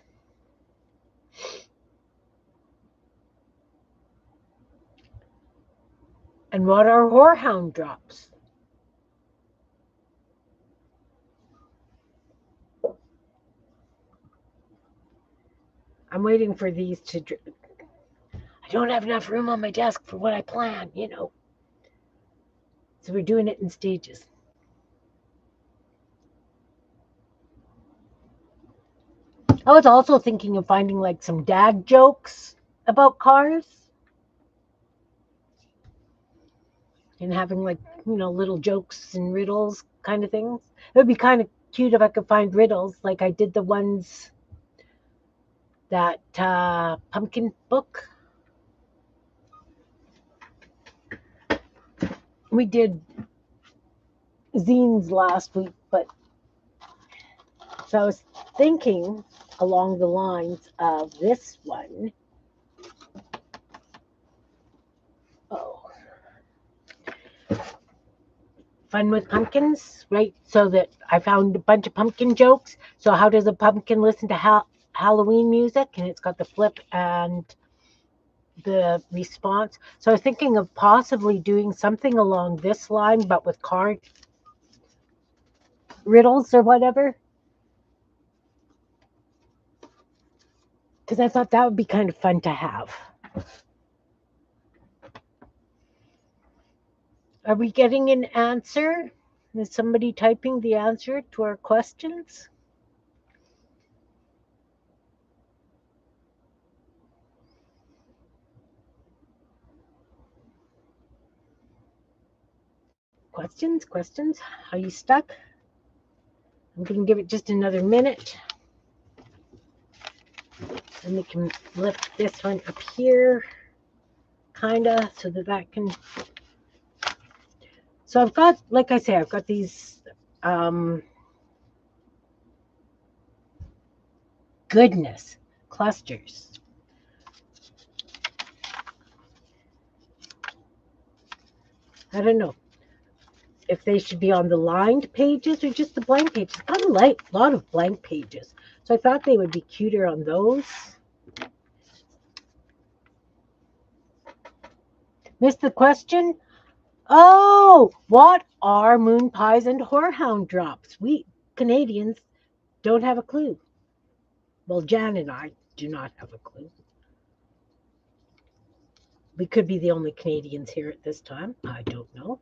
And what are horehound drops? I'm waiting for these to. I don't have enough room on my desk for what I plan, So we're doing it in stages. I was also thinking of finding like some dad jokes about cars and having like, little jokes and riddles kind of things. It would be kind of cute if I could find riddles like I did the ones that pumpkin book. We did zines last week, but so I was thinking along the lines of this one. Oh, fun with pumpkins, right? So that I found a bunch of pumpkin jokes. So how does a pumpkin listen to Halloween music? And it's got the flip and the response. So I was thinking of possibly doing something along this line, but with card riddles or whatever. Because I thought that would be kind of fun to have. Are we getting an answer? Is somebody typing the answer to our questions? Questions? Are you stuck? I'm going to give it just another minute. And we can lift this one up here, kind of, so that can. So I've got, like I say, I've got these goodness clusters. I don't know if they should be on the lined pages or just the blank pages. I kind of like a lot of blank pages. So I thought they would be cuter on those. Missed the question? Oh, what are moon pies and horehound drops? We Canadians don't have a clue. Well, Jan and I do not have a clue. We could be the only Canadians here at this time. I don't know.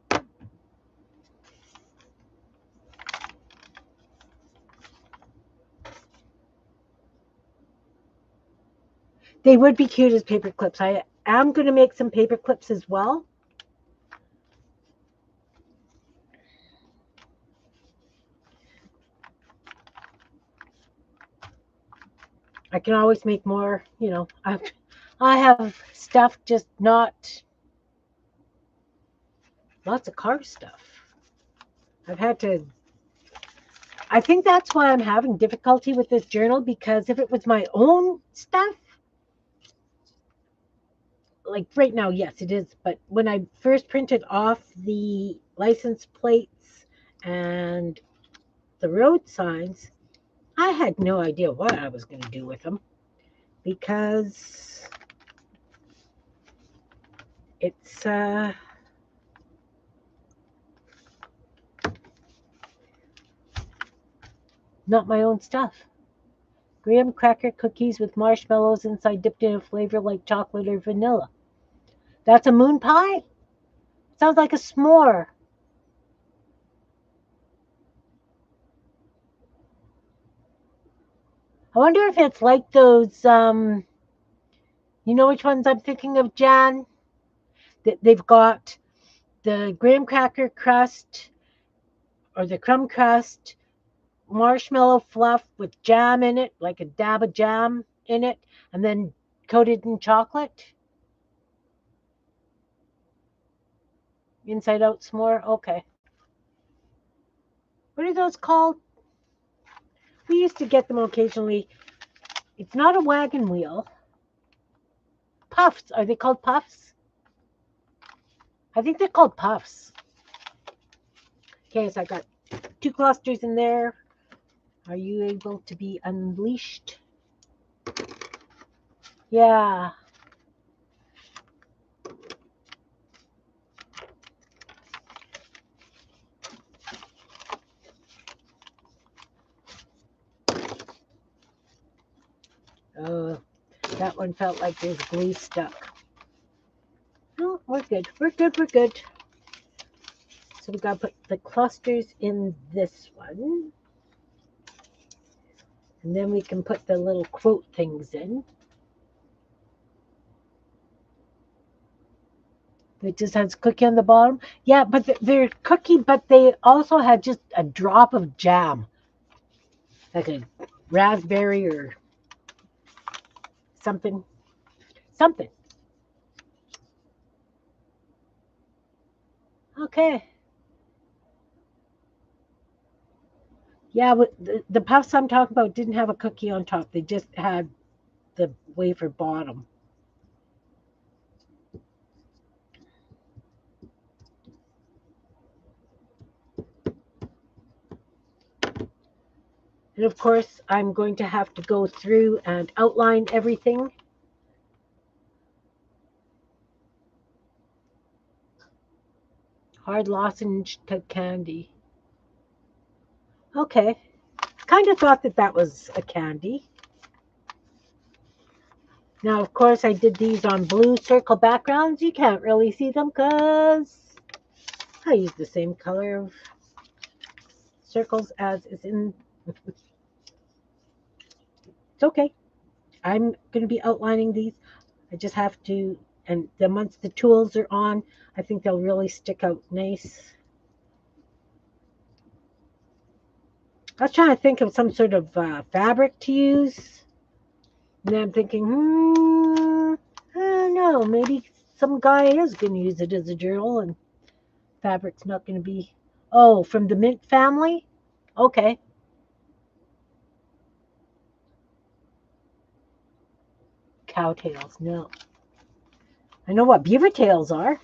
They would be cute as paper clips. I am going to make some paper clips as well. I can always make more, I have stuff, just not lots of car stuff. I think that's why I'm having difficulty with this journal, because if it was my own stuff, like right now, yes, it is. But when I first printed off the license plates and the road signs, I had no idea what I was going to do with them, because it's not my own stuff. Graham cracker cookies with marshmallows inside, dipped in a flavor like chocolate or vanilla. That's a moon pie? Sounds like a s'more. I wonder if it's like those, you know which ones I'm thinking of, Jan? They've got the graham cracker crust or the crumb crust marshmallow fluff with jam in it, like a dab of jam in it, and then coated in chocolate. Inside out s'more. Okay. What are those called? We used to get them occasionally. It's not a wagon wheel. Puffs. Are they called puffs? I think they're called puffs. Okay, so I got 2 clusters in there. Are you able to be unleashed? Yeah. Oh, that one felt like there's glue stuck. No, we're good. We're good. We're good. So we got to put the clusters in this one. And then we can put the little quote things in. It just has cookie on the bottom. Yeah, but they're cookie, but they also had just a drop of jam, like a raspberry or something. Something. Okay. Yeah, the puffs I'm talking about didn't have a cookie on top. They just had the wafer bottom. And of course, I'm going to have to go through and outline everything. Hard lozenge to candy. Okay. Kind of thought that that was a candy. Now, of course, I did these on blue circle backgrounds. You can't really see them because I use the same color of circles as is in. It's okay. I'm going to be outlining these. I just have to, and then once the tools are on, I think they'll really stick out nice. I was trying to think of some sort of fabric to use. And then I'm thinking, I don't know, maybe some guy is going to use it as a journal and fabric's not going to be. Oh, from the mint family? Okay. Cow tails, no. I know what beaver tails are.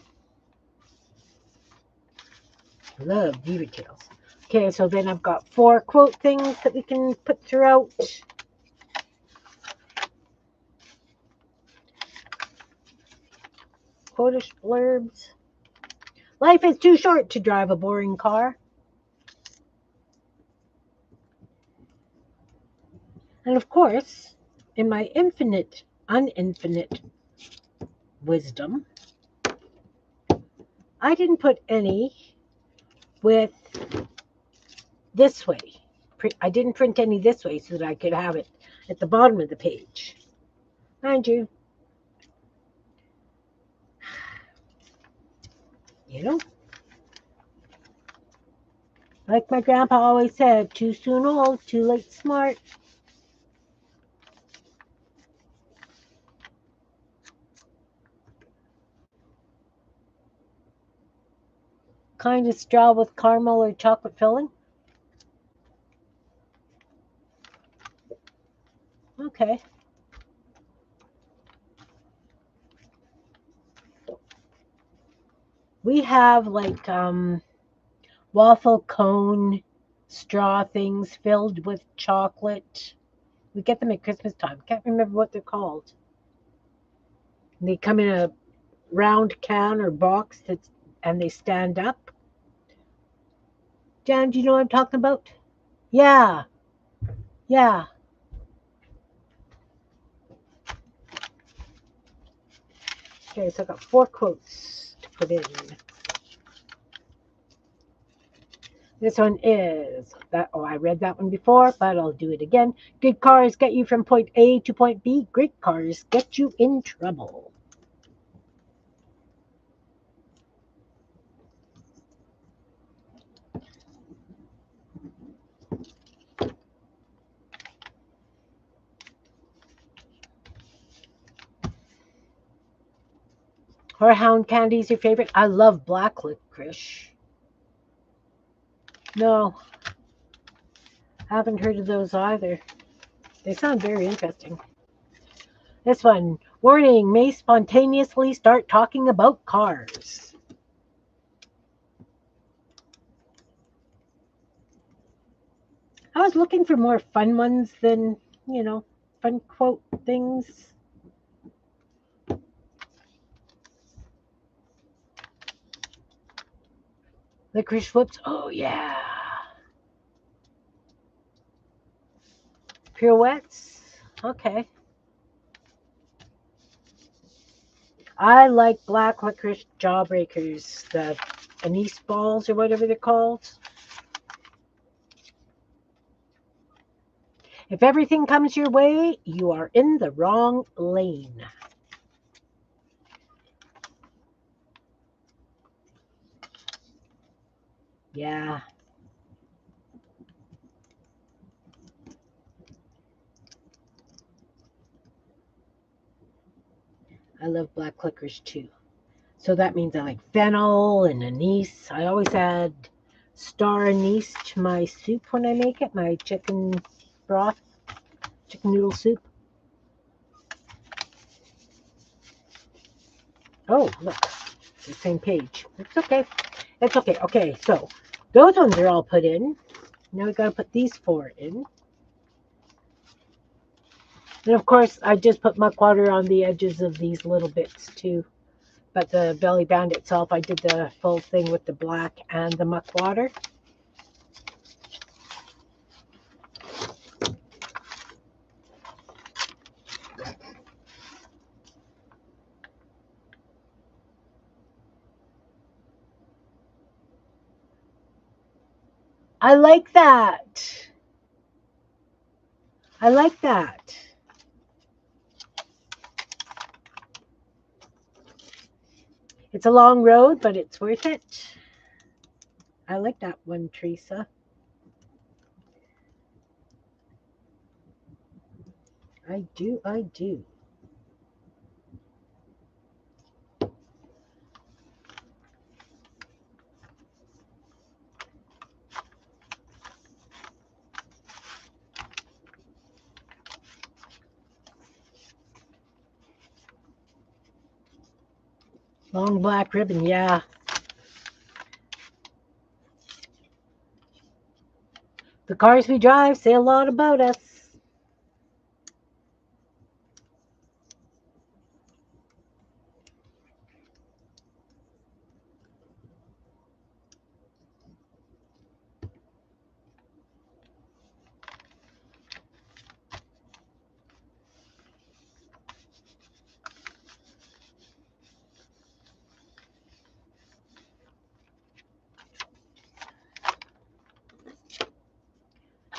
I love beaver tails. Okay, so then I've got 4 quote things that we can put throughout. Quotish blurbs. Life is too short to drive a boring car. And of course, in my uninfinite wisdom, I didn't put any with this way. I didn't print any this way so that I could have it at the bottom of the page. Mind you, you know, like my grandpa always said, too soon old, too late smart. Kind of straw with caramel or chocolate filling. Okay. We have like waffle cone straw things filled with chocolate. We get them at Christmas time. Can't remember what they're called. They come in a round can or box and they stand up. Jan, do you know what I'm talking about? Yeah, yeah. Okay, so I got 4 quotes to put in. This one is that. Oh, I read that one before, but I'll do it again. Good cars get you from point A to point B. Great cars get you in trouble. Horehound candy is your favorite? I love black licorice. No, haven't heard of those either. They sound very interesting. This one, warning, may spontaneously start talking about cars. I was looking for more fun ones than, fun quote things. Licorice whoops. Oh, yeah. Pirouettes. Okay. I like black licorice jawbreakers, the anise balls or whatever they're called. If everything comes your way, you are in the wrong lane. Yeah. I love black licorice too. So that means I like fennel and anise. I always add star anise to my soup when I make it, my chicken broth, chicken noodle soup. Oh, look, the same page. It's okay. It's okay. Okay, so those ones are all put in. Now we got to put these four in. And of course, I just put muck water on the edges of these little bits too. But the belly band itself, I did the full thing with the black and the muck water. I like that. I like that. It's a long road, but it's worth it. I like that one, Teresa. I do, I do. Long black ribbon, yeah. The cars we drive say a lot about us.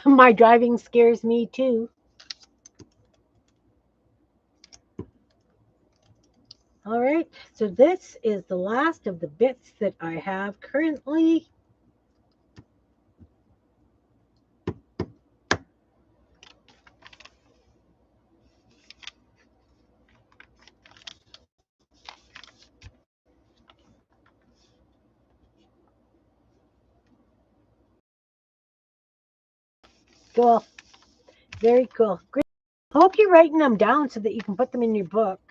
My driving scares me too. All right, so this is the last of the bits that I have currently. Cool, very cool. Great. Hope you're writing them down so that you can put them in your book.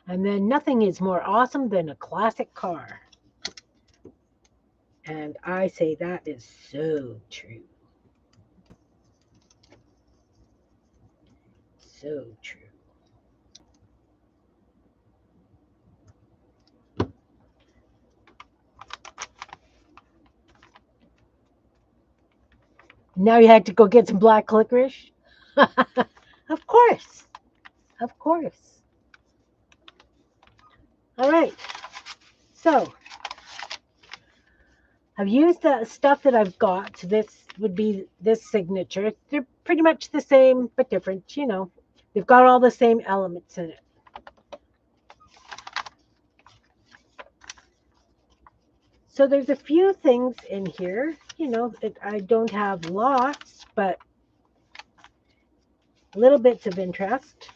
And then nothing is more awesome than a classic car. And I say that is so true. So true. Now you had to go get some black licorice? Of course. Of course. All right. So I've used the stuff that I've got. This would be this signature. They're pretty much the same, but different, They've got all the same elements in it. So there's a few things in here, I don't have lots, but little bits of interest.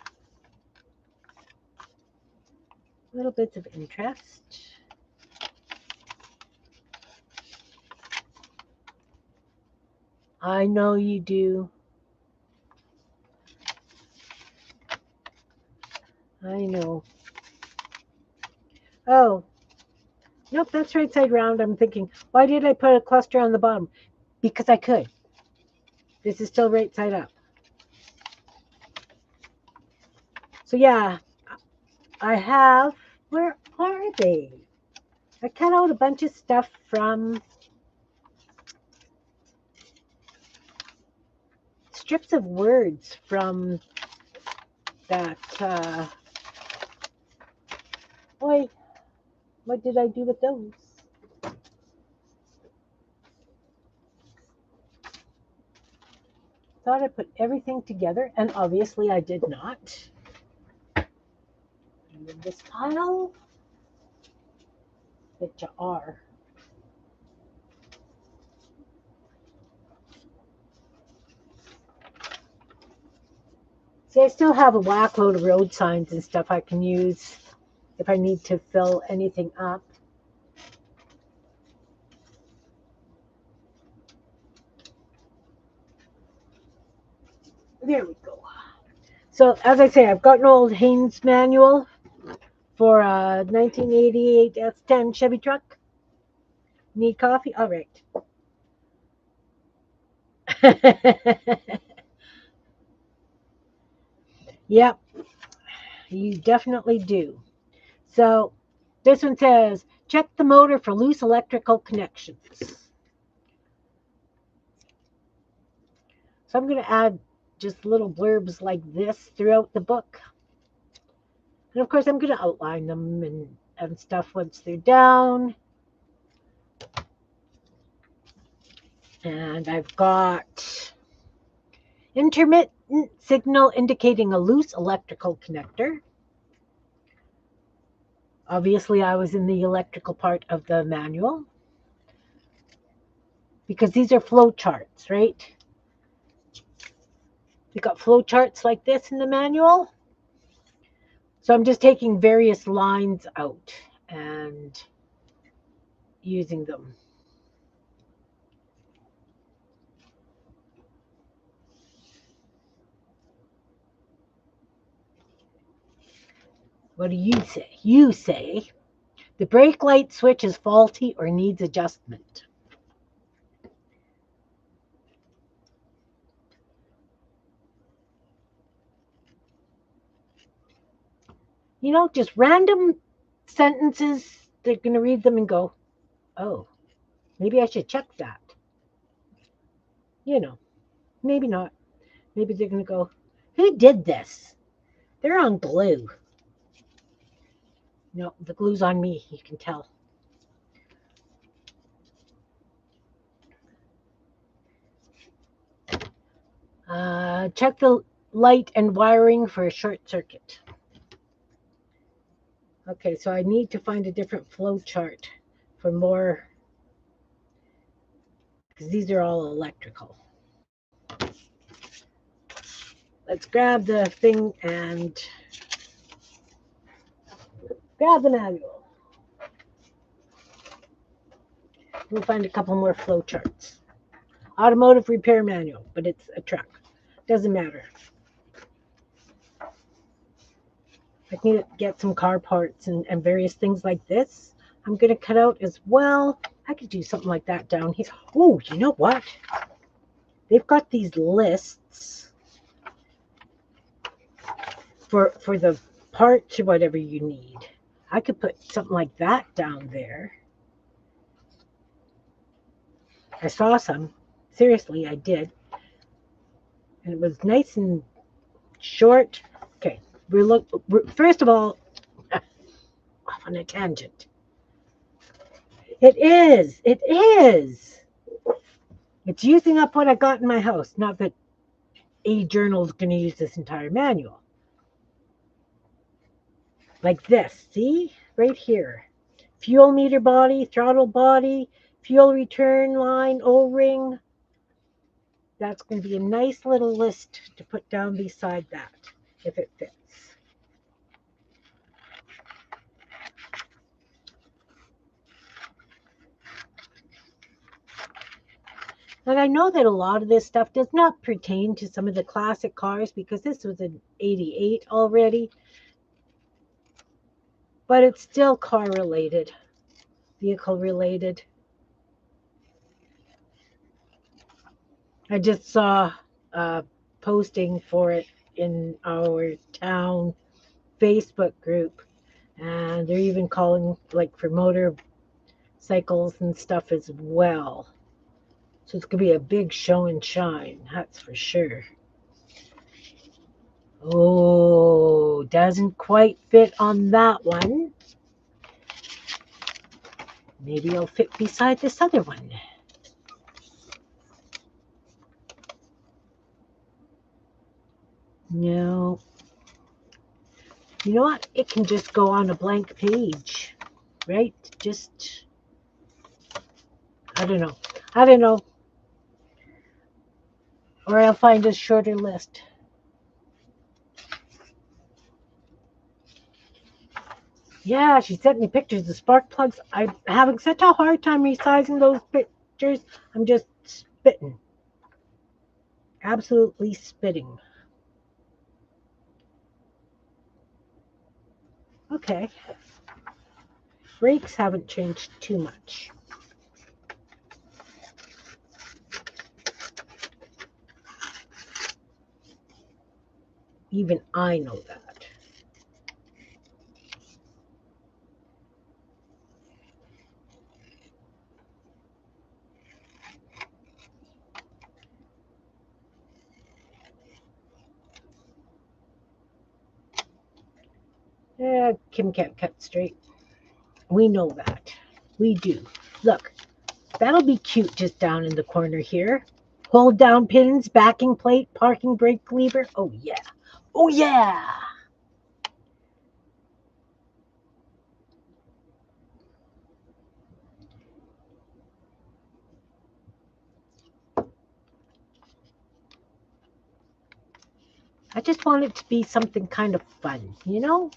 Little bits of interest. I know you do. I know. Oh, nope, that's right side round. I'm thinking, why did I put a cluster on the bottom? Because I could. This is still right side up. So yeah, I have, where are they? I cut out a bunch of stuff from strips of words from that, boy, what did I do with those? Thought I put everything together, and obviously I did not. In this pile, that you are. See, I still have a whack load of road signs and stuff I can use if I need to fill anything up. There we go. So, as I say, I've got an old Haynes manual for a 1988 S10 Chevy truck. Need coffee? All right. Yep, you definitely do. So, this one says, check the motor for loose electrical connections. So I'm going to add just little blurbs like this throughout the book. And of course, I'm going to outline them and stuff once they're down. And I've got intermittent signal indicating a loose electrical connector. Obviously, I was in the electrical part of the manual because these are flow charts, right? We got flow charts like this in the manual. So I'm just taking various lines out and using them. What do you say? You say the brake light switch is faulty or needs adjustment. You know, just random sentences. They're going to read them and go, oh, maybe I should check that. You know, maybe not. Maybe they're going to go, who did this? They're on glue. No, the glue's on me, you can tell. Check the light and wiring for a short circuit. Okay, so I need to find a different flow chart for more, because these are all electrical. Let's grab the thing and grab the manual. We'll find a couple more flow charts. Automotive repair manual, but it's a truck. Doesn't matter. I need to get some car parts and various things like this. I'm going to cut out as well. I could do something like that down here. Oh, you know what? They've got these lists for the parts or whatever you need. I could put something like that down there. I saw some. Seriously, I did. And it was nice and short. Okay, first of all, off on a tangent. It is. It is. It's using up what I got in my house. Not that a journal is going to use this entire manual. Like this. See? Right here. Fuel meter body, throttle body, fuel return line, O-ring. That's going to be a nice little list to put down beside that, if it fits. And I know that a lot of this stuff does not pertain to some of the classic cars because this was an 88 already, but it's still car related, vehicle related. I just saw a posting for it in our town Facebook group, and they're even calling like for motorcycles and stuff as well. So it's gonna be a big show and shine, that's for sure. Oh, doesn't quite fit on that one. Maybe it'll fit beside this other one. No. You know what? It can just go on a blank page, right? Just, I don't know. I don't know. Or I'll find a shorter list. Yeah, she sent me pictures of spark plugs. I'm having such a hard time resizing those pictures. I'm just spitting. Absolutely spitting. Okay. Brakes haven't changed too much. Even I know that. Yeah, Kim can't cut straight. We know that. We do. Look, that'll be cute just down in the corner here. Hold down pins, backing plate, parking brake lever. Oh, yeah. Oh, yeah. I just want it to be something kind of fun, you know?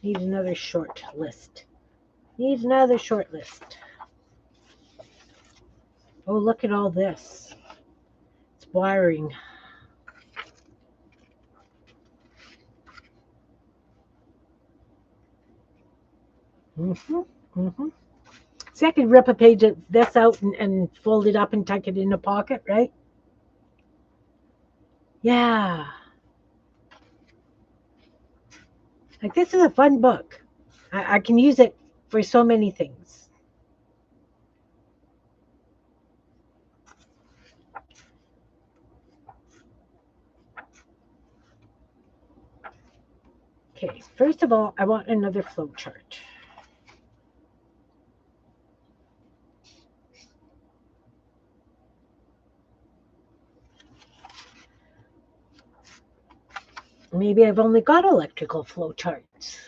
Need another short list. Need another short list. Oh, look at all this. It's wiring. Mm-hmm. Mm-hmm. See, I could rip a page of this out and fold it up and tuck it in a pocket, right? Yeah. Like, this is a fun book. I can use it for so many things. Okay, first of all, I want another flow chart. Maybe I've only got electrical flow charts.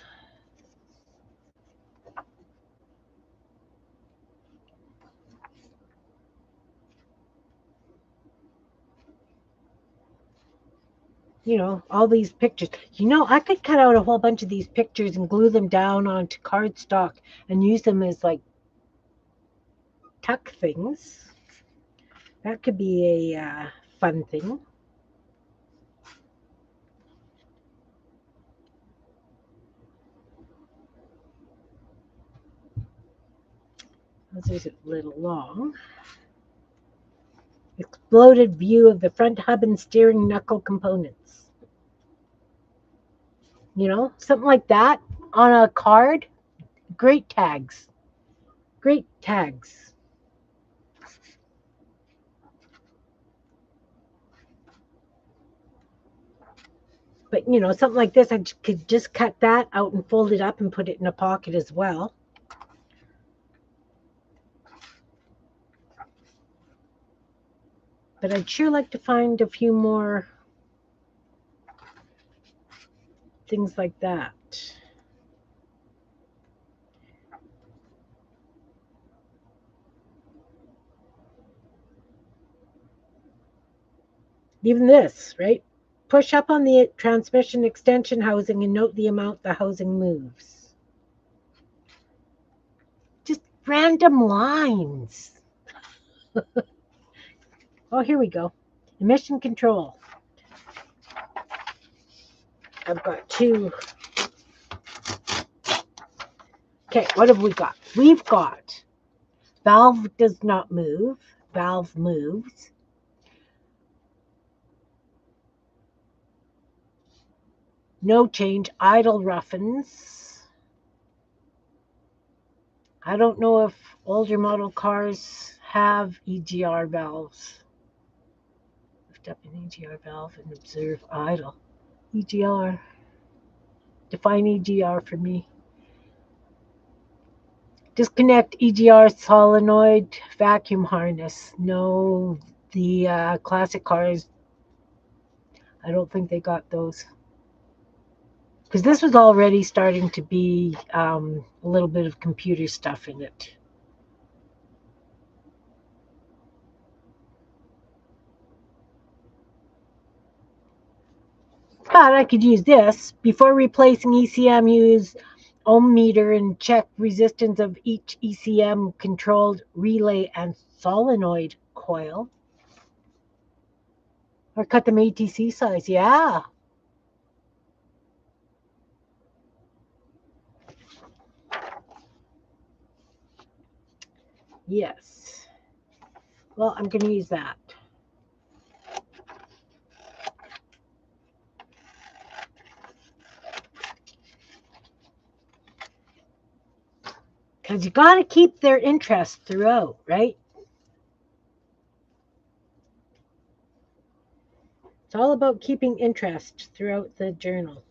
You know, all these pictures. You know, I could cut out a whole bunch of these pictures and glue them down onto cardstock and use them as like tuck things. That could be a fun thing. This is a little long. Exploded view of the front hub and steering knuckle components. You know, something like that on a card. Great tags. Great tags. But, you know, something like this, I could just cut that out and fold it up and put it in a pocket as well. But I'd sure like to find a few more things like that. Even this, right? Push up on the transmission extension housing and note the amount the housing moves. Just random lines. Oh, here we go. Emission control. I've got two. Okay, what have we got? We've got valve does not move. Valve moves. No change. Idle roughens. I don't know if older model cars have EGR valves. Lift up an EGR valve and observe idle. EGR. Define EGR for me. Disconnect EGR solenoid vacuum harness. No, the classic cars, I don't think they got those. Because this was already starting to be a little bit of computer stuff in it. But I could use this. Before replacing ECM, use ohm meter and check resistance of each ECM controlled relay and solenoid coil. Or cut them ATC size. Yeah. Yes. Well, I'm going to use that. Because you got to keep their interest throughout, right? It's all about keeping interest throughout the journal.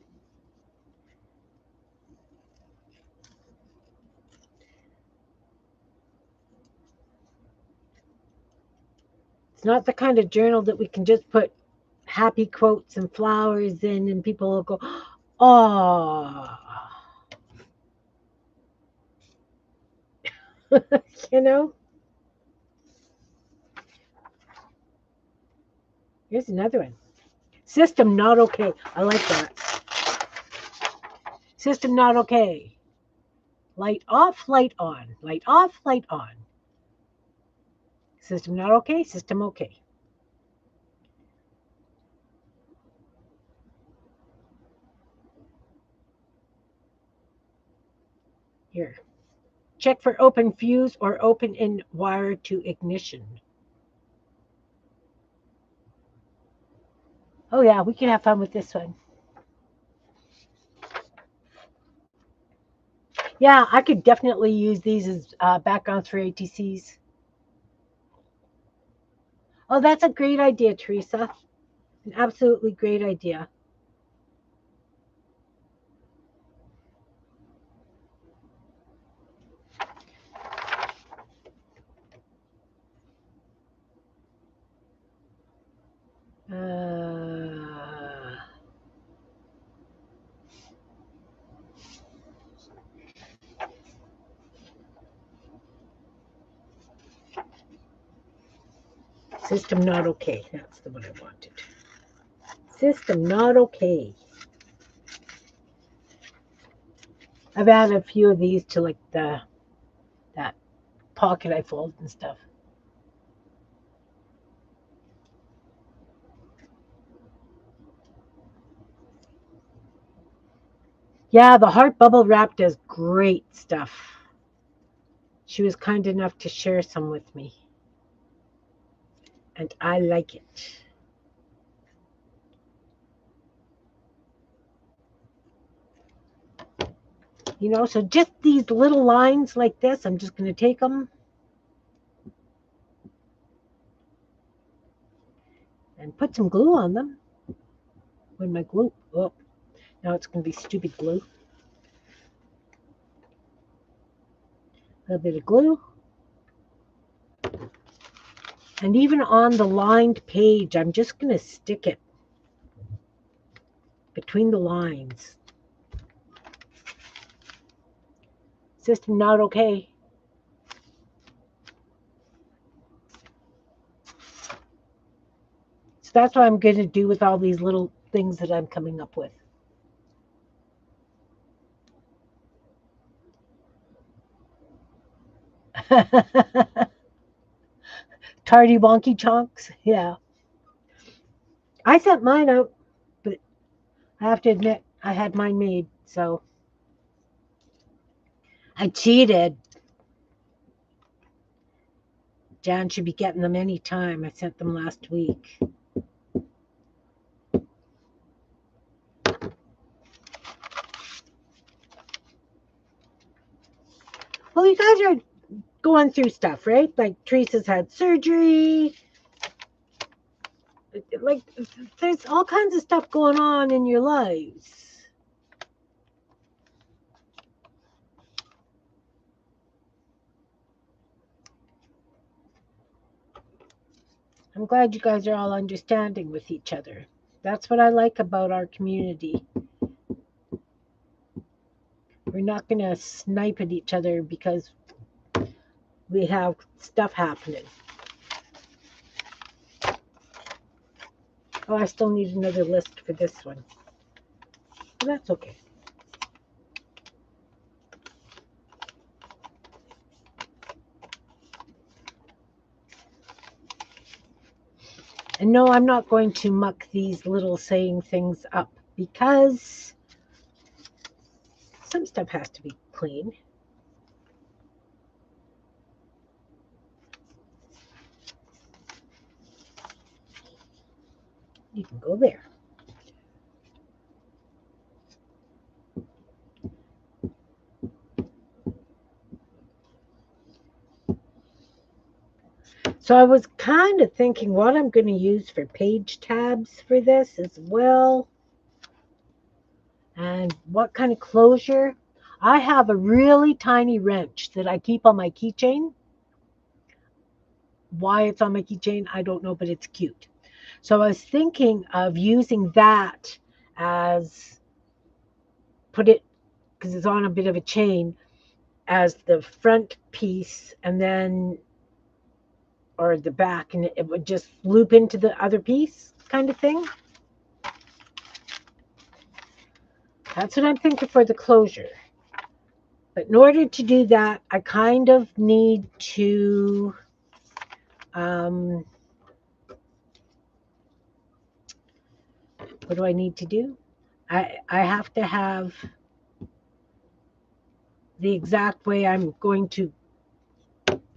It's not the kind of journal that we can just put happy quotes and flowers in and people will go, oh, you know? Here's another one. System not okay. I like that. System not okay. Light off, light on. Light off, light on. System not okay, system okay. Here. Check for open fuse or open in wire to ignition. Oh yeah, we can have fun with this one. Yeah, I could definitely use these as backgrounds for ATCs. Oh, that's a great idea, Teresa. An absolutely great idea. System not okay. That's the one I wanted. System not okay. I've added a few of these to like that pocket I fold and stuff. Yeah, the heart bubble wrap does great stuff. She was kind enough to share some with me. And I like it. You know, so just these little lines like this, I'm just going to take them and put some glue on them. When my glue, oh, now it's going to be stupid glue. A little bit of glue. And even on the lined page, I'm just going to stick it between the lines. System not okay. So that's what I'm going to do with all these little things that I'm coming up with. Tardy wonky chonks. Yeah. I sent mine out, but I have to admit I had mine made. So I cheated. Jan should be getting them any time. I sent them last week. Well, you guys are going through stuff, right? Like Teresa's had surgery. Like there's all kinds of stuff going on in your lives. I'm glad you guys are all understanding with each other. That's what I like about our community. We're not going to snipe at each other because we have stuff happening. Oh, I still need another list for this one. But that's okay. And no, I'm not going to muck these little saying things up because some stuff has to be clean. You can go there. So I was kind of thinking what I'm going to use for page tabs for this as well. And what kind of closure. I have a really tiny wrench that I keep on my keychain. Why it's on my keychain, I don't know, but it's cute. So I was thinking of using that as, put it, because it's on a bit of a chain, as the front piece and then, or the back, and it would just loop into the other piece kind of thing. That's what I'm thinking for the closure. But in order to do that, I kind of need to what do I need to do? I have to have the exact way I'm going to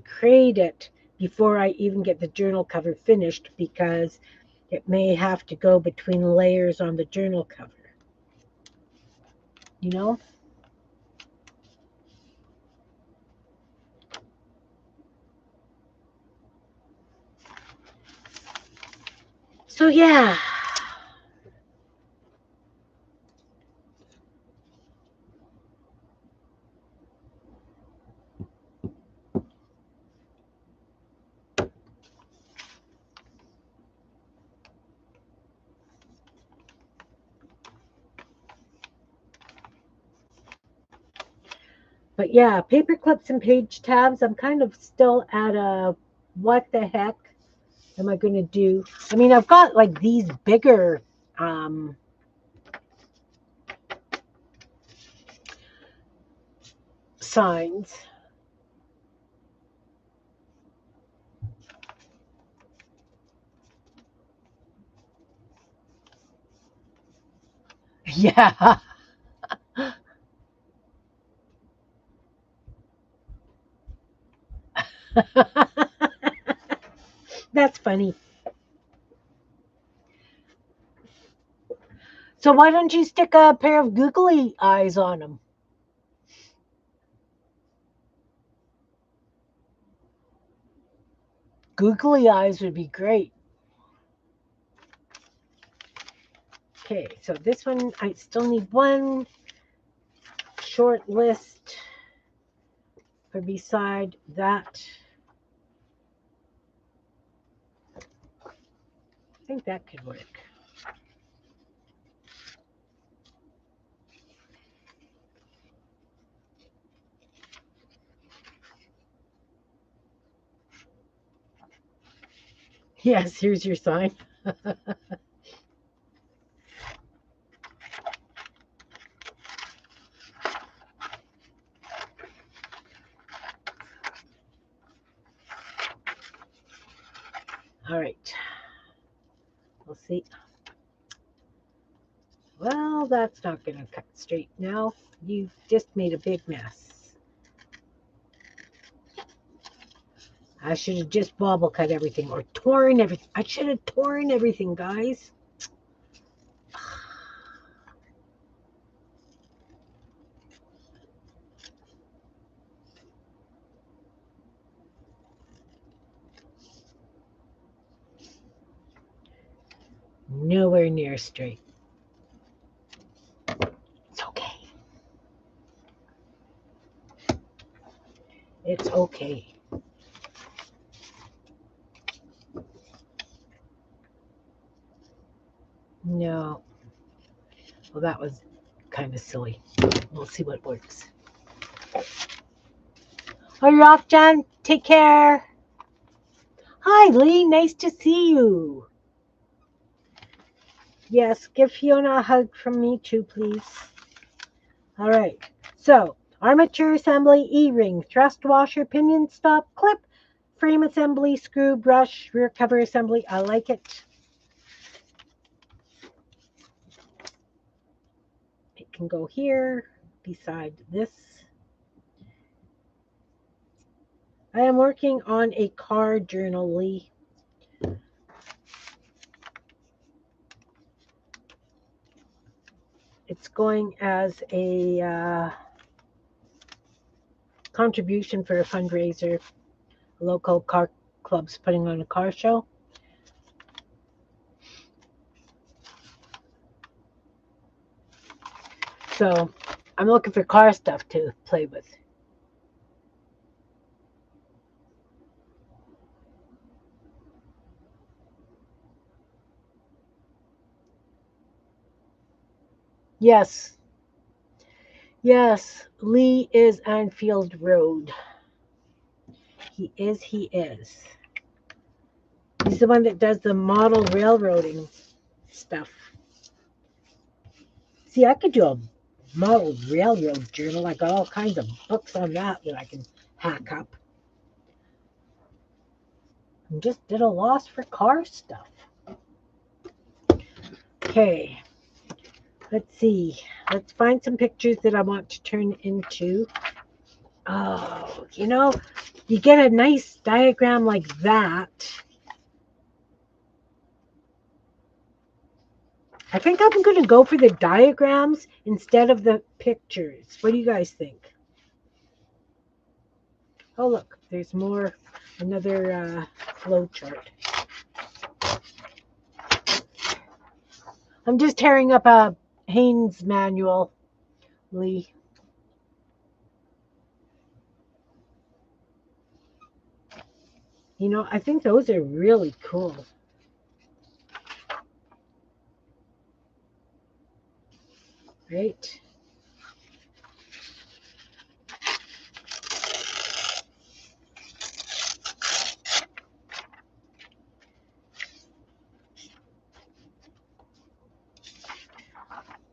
create it before I even get the journal cover finished because it may have to go between layers on the journal cover. You know? So yeah. But yeah, paper clips and page tabs, I'm kind of still at a what the heck am I going to do? I mean, I've got like these bigger signs. Yeah. That's funny. So why don't you stick a pair of googly eyes on them? Googly eyes would be great. Okay, so this one, I still need one short list for beside that. I think that could work. Yes, here's your sign. All right. We'll see. Well, that's not going to cut straight now. You've just made a big mess. I should have just bobble cut everything or torn everything. I should have torn everything, guys. Nowhere near straight. It's okay. It's okay. No. Well, that was kind of silly. We'll see what works. Oh, you're off, Jen. Take care. Hi, Lee. Nice to see you. Yes, give Fiona a hug from me too, please. All right. So, armature assembly, E-ring, thrust washer, pinion stop, clip, frame assembly, screw, brush, rear cover assembly. I like it. It can go here beside this. I am working on a car journal, Lee. It's going as a contribution for a fundraiser. A local car club's putting on a car show. So I'm looking for car stuff to play with. Yes. Yes. Lee is Anfield Road. He is. He's the one that does the model railroading stuff. See, I could do a model railroad journal. I got all kinds of books on that I can hack up. I'm just at a loss for car stuff. Okay. Let's see. Let's find some pictures that I want to turn into. Oh, you get a nice diagram like that. I think I'm going to go for the diagrams instead of the pictures. What do you guys think? Oh, look, there's more, another flow chart. I'm just tearing up a Haynes manual, Lee. I think those are really cool. Right?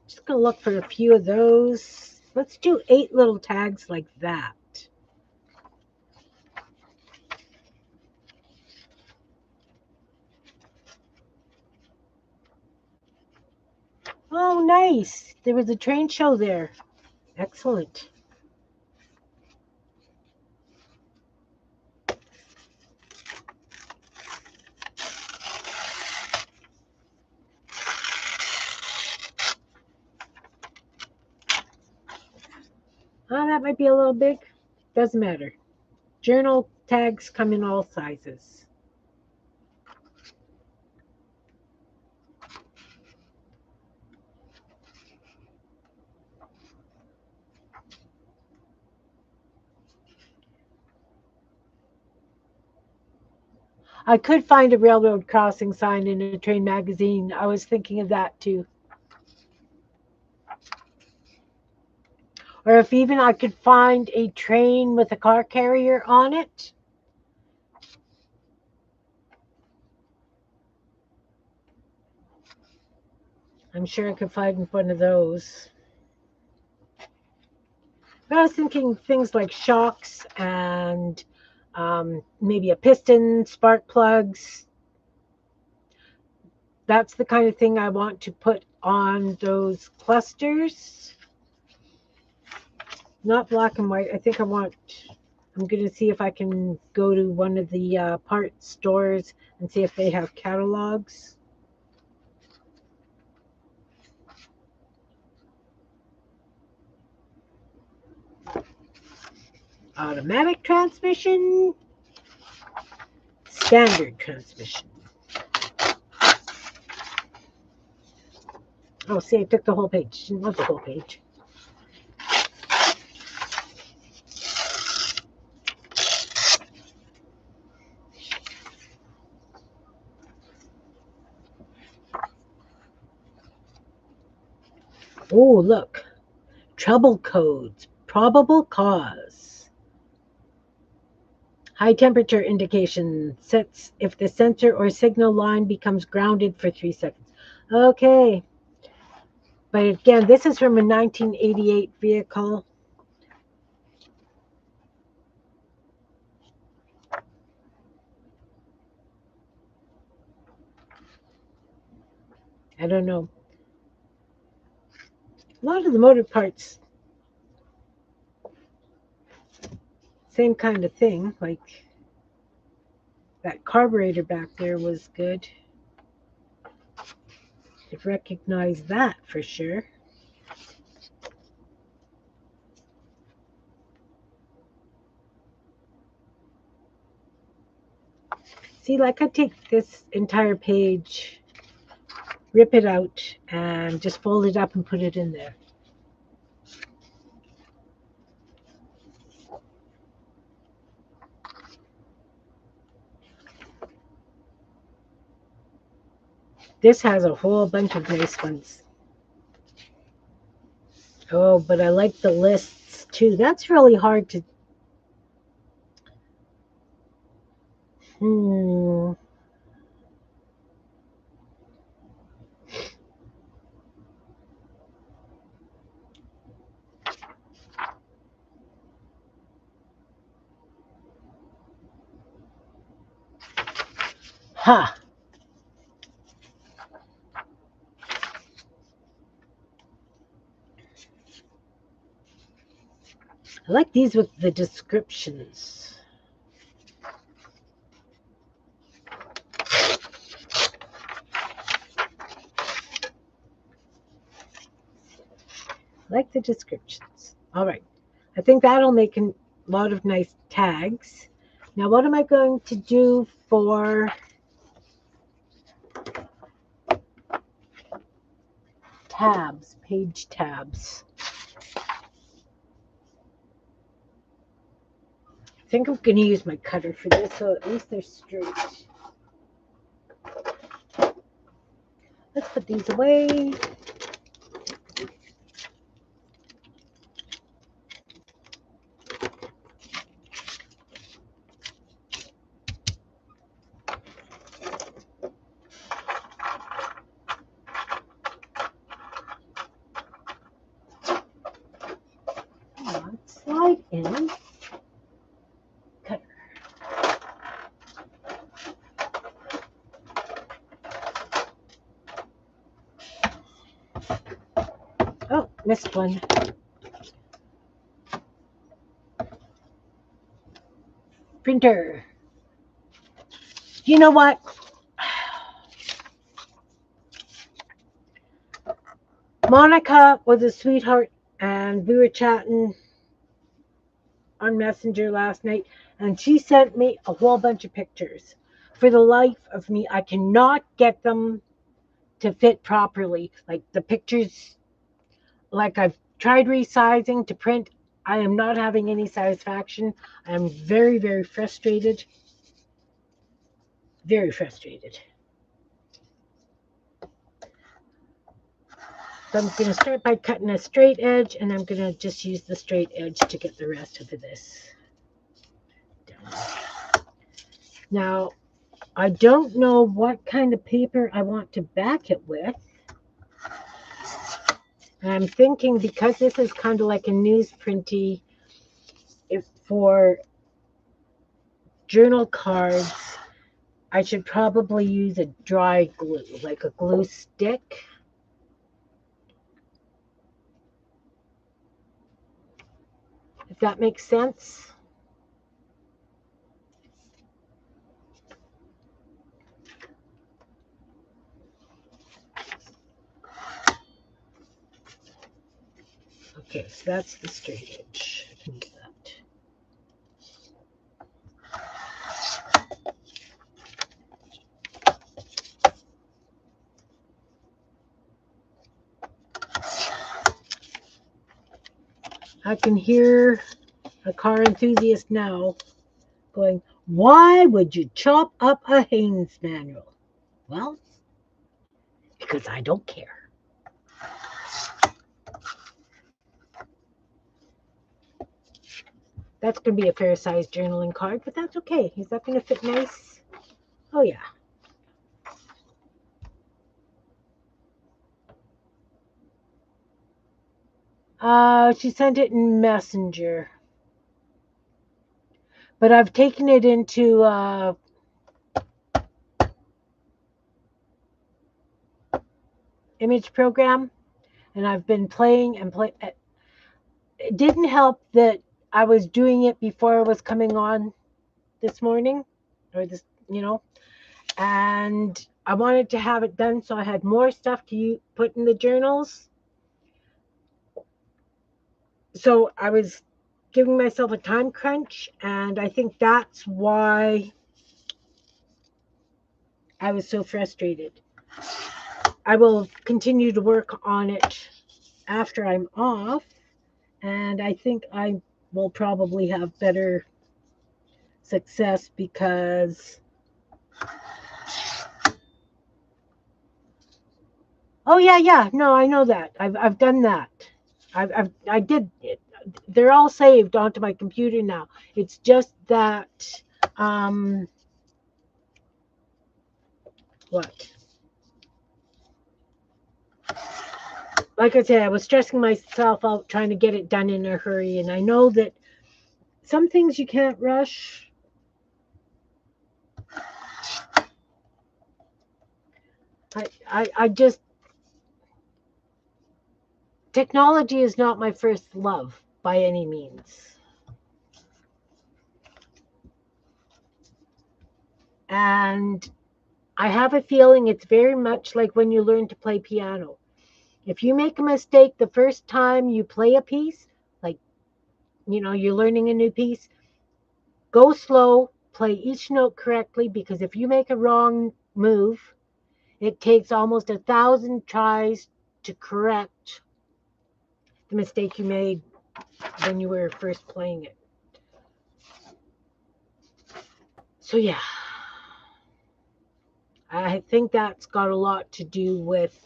Just going to look for a few of those. Let's do 8 little tags like that. Oh, nice. There was a train show there. Excellent. Oh, that might be a little big. Doesn't matter. Journal tags come in all sizes. I could find a railroad crossing sign in a train magazine. I was thinking of that too. Or if even I could find a train with a car carrier on it. I'm sure I could find one of those. But I was thinking things like shocks and maybe a piston, spark plugs. That's the kind of thing I want to put on those clusters. Not black and white. I think I'm going to see if I can go to one of the parts stores and see if they have catalogs. Automatic transmission, standard transmission. Oh, see, I took the whole page. Didn't want the whole page. Oh, look. Trouble codes. Probable cause. High temperature indication sets if the sensor or signal line becomes grounded for 3 seconds. Okay. But again, this is from a 1988 vehicle. I don't know. A lot of the motor parts, same kind of thing. Like that carburetor back there was good. I've recognized that for sure. See, like I take this entire page, rip it out, and just fold it up and put it in there. This has a whole bunch of nice ones. Oh, but I like the lists too. That's really hard to... Hmm. Ha! I like these with the descriptions. I like the descriptions. All right. I think that'll make a lot of nice tags. Now, what am I going to do for tabs, page tabs? I think I'm going to use my cutter for this, so at least they're straight. Let's put these away. Slide in. Cutter. Oh, missed one. Printer. You know what? Monica was a sweetheart, and we were chatting on Messenger last night, and she sent me a whole bunch of pictures. For the life of me, I cannot get them to fit properly. Like the pictures, like I've tried resizing to print, I am not having any satisfaction. I am very, very frustrated. Very frustrated. So I'm going to start by cutting a straight edge, and I'm going to just use the straight edge to get the rest of this done. Now, I don't know what kind of paper I want to back it with. And I'm thinking because this is kind of like a newsprinty, if for journal cards, I should probably use a dry glue, like a glue stick. If that makes sense. Okay, so that's the straight edge. I can do that. I can hear a car enthusiast now going, "Why would you chop up a Haynes manual?" Well, because I don't care. That's going to be a fair sized journaling card, but that's okay. Is that going to fit nice? Oh, yeah. She sent it in Messenger. But I've taken it into image program, and I've been playing and play. It didn't help that I was doing it before I was coming on this morning, or this, and I wanted to have it done so I had more stuff to put in the journals. So I was giving myself a time crunch, and I think that's why I was so frustrated. I will continue to work on it after I'm off, and I think I will probably have better success because oh yeah, no, I know that. I've done that. I did it. They're all saved onto my computer now. It's just that what? Like I said, I was stressing myself out trying to get it done in a hurry, and I know that some things you can't rush. I just technology is not my first love by any means. And I have a feeling it's very much like when you learn to play piano. If you make a mistake the first time you play a piece, like, you're learning a new piece, go slow, play each note correctly, because if you make a wrong move, it takes almost 1,000 tries to correct the mistake you made when you were first playing it. So, yeah, I think that's got a lot to do with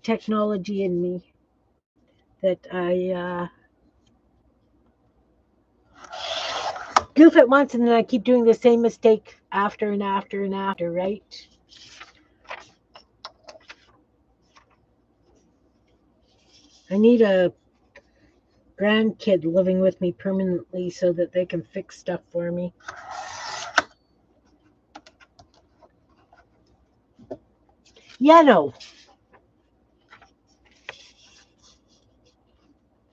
technology in me that I goof it once and then I keep doing the same mistake after and after and after, right? I need a grandkid living with me permanently so that they can fix stuff for me. Yeah, no.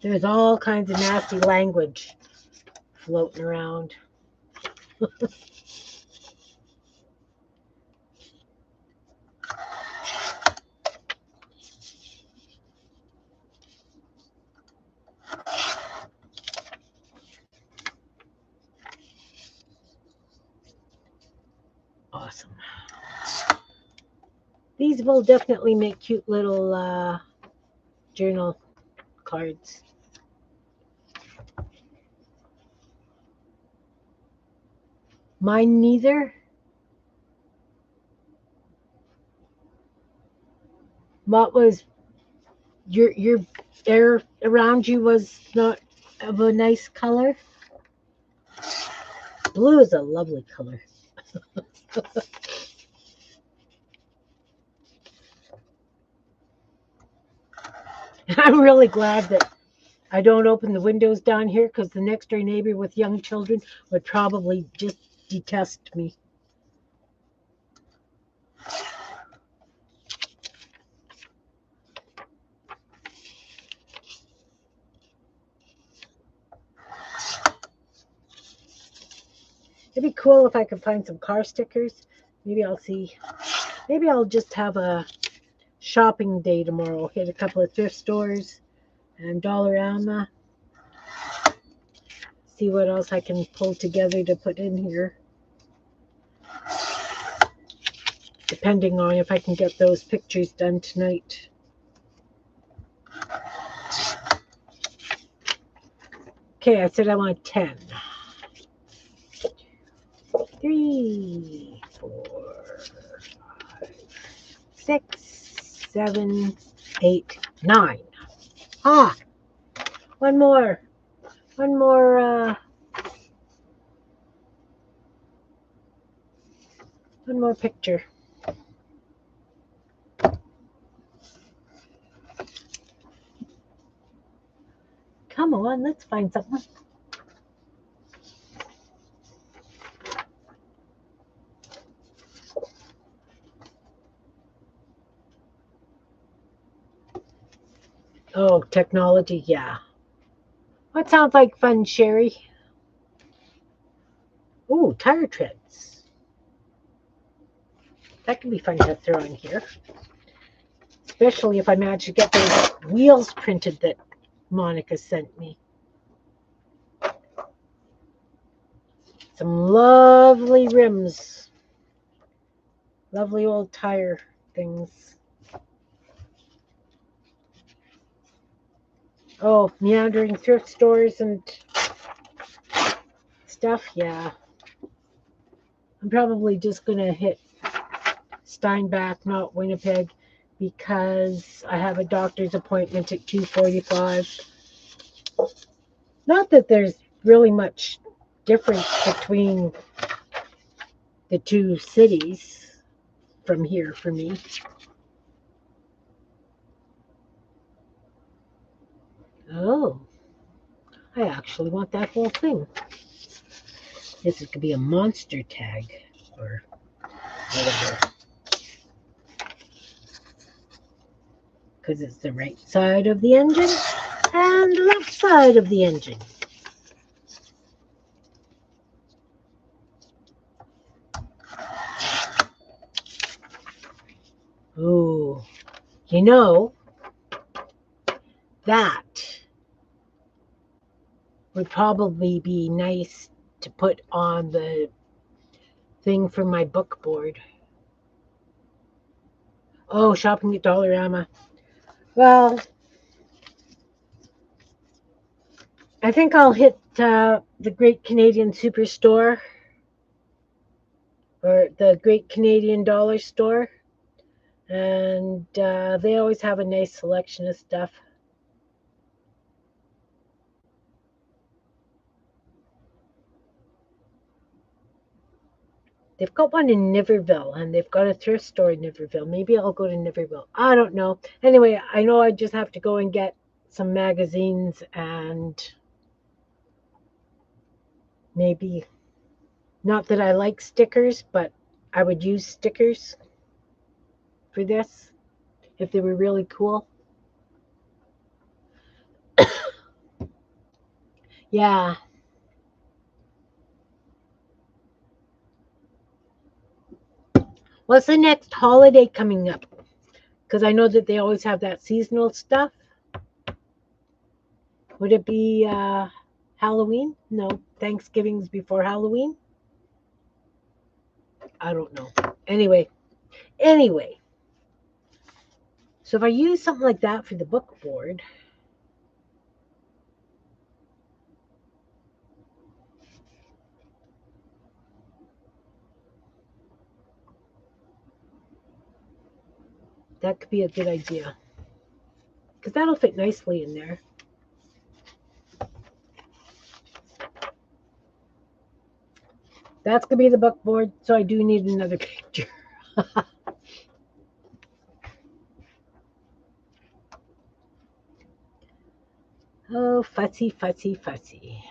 There's all kinds of nasty language floating around. Awesome. These will definitely make cute little journal cards. Mine neither. What was your air around you was not of a nice color? Blue is a lovely color. I'm really glad that I don't open the windows down here because the next door neighbor with young children would probably just detest me. It'd be cool if I could find some car stickers. Maybe I'll see. Maybe I'll just have a shopping day tomorrow. Hit a couple of thrift stores and Dollarama. See what else I can pull together to put in here. Depending on if I can get those pictures done tonight. Okay, I said I want 10. 3, 4, 5, 6, 7, 8, 9. Ah, one more. One more picture. Come on, let's find something. Oh, technology, yeah. What sounds like fun, Sherry? Ooh, tire treads. That can be fun to throw in here. Especially if I manage to get those wheels printed that Monica sent me. Some lovely rims. Lovely old tire things. Oh, meandering thrift stores and stuff, yeah. I'm probably just going to hit Steinbach, not Winnipeg, because I have a doctor's appointment at 2:45. Not that there's really much difference between the two cities from here for me. Oh, I actually want that whole thing. This could be a monster tag or whatever. Because it's the right side of the engine and left side of the engine. Oh, you know, that would probably be nice to put on the thing for my book board. Oh, shopping at Dollarama. Well, I think I'll hit the Great Canadian Superstore or the Great Canadian Dollar Store. And they always have a nice selection of stuff. They've got one in Niverville, and they've got a thrift store in Niverville. Maybe I'll go to Niverville. I don't know. Anyway, I know I just have to go and get some magazines and maybe, not that I like stickers, but I would use stickers for this if they were really cool. Yeah. What's the next holiday coming up? Because I know that they always have that seasonal stuff. Would it be Halloween? No, Thanksgiving's before Halloween. I don't know. Anyway. So if I use something like that for the book board, that could be a good idea. Because that'll fit nicely in there. That's going to be the book board, so I do need another picture. Oh, fussy, fussy, fussy.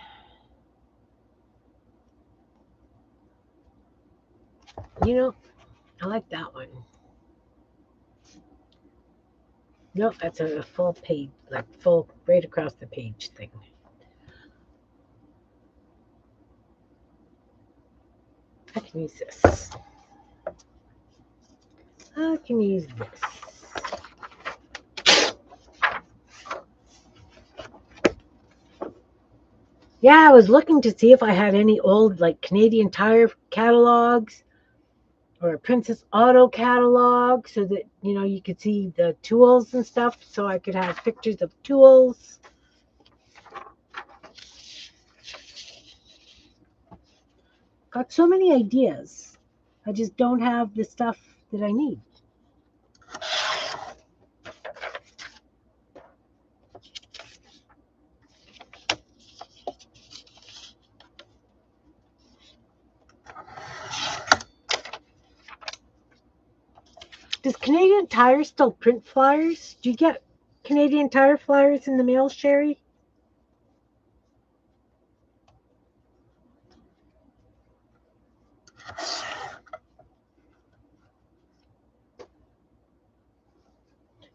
You know, I like that one. No, that's a full page, like full right across the page thing. I can use this. I can use this. Yeah, I was looking to see if I had any old like Canadian Tire catalogs or a Princess Auto catalog so that you could see the tools and stuff so I could have pictures of tools. Got so many ideas. I just don't have the stuff that I need. Does Canadian Tire still print flyers? Do you get Canadian Tire flyers in the mail, Sherry?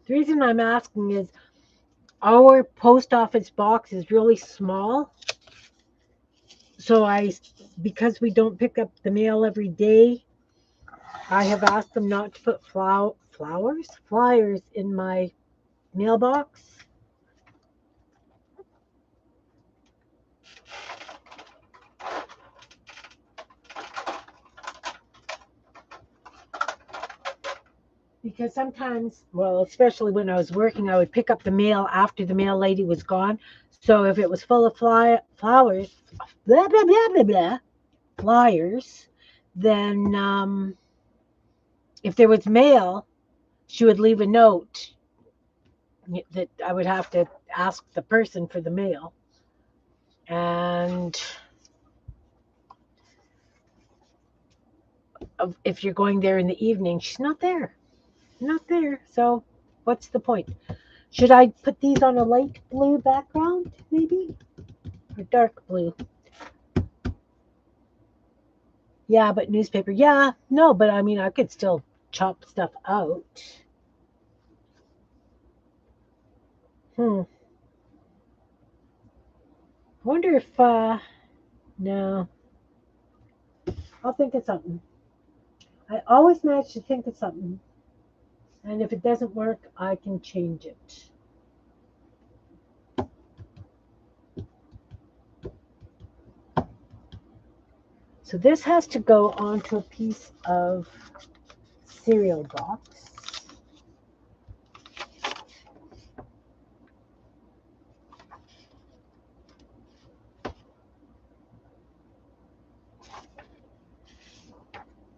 The reason I'm asking is our post office box is really small. So because we don't pick up the mail every day, I have asked them not to put flyers in my mailbox. Because sometimes, well, especially when I was working, I would pick up the mail after the mail lady was gone. So if it was full of flowers, blah, blah, blah, blah, blah, flyers, then if there was mail, she would leave a note that I would have to ask the person for the mail. And if you're going there in the evening, she's not there. Not there. So what's the point? Should I put these on a light blue background, maybe? Or dark blue? Yeah, but newspaper. Yeah, no, but I mean, I could still chop stuff out. I wonder if, no, I'll think of something. I always manage to think of something. And if it doesn't work, I can change it. So this has to go onto a piece of cereal box.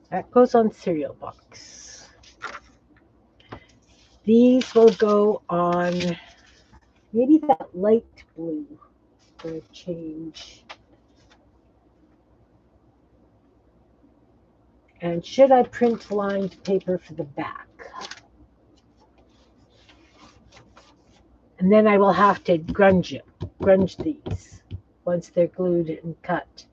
That goes on cereal box. These will go on maybe that light blue for a change. And should I print lined paper for the back? And then I will have to grunge these once they're glued and cut.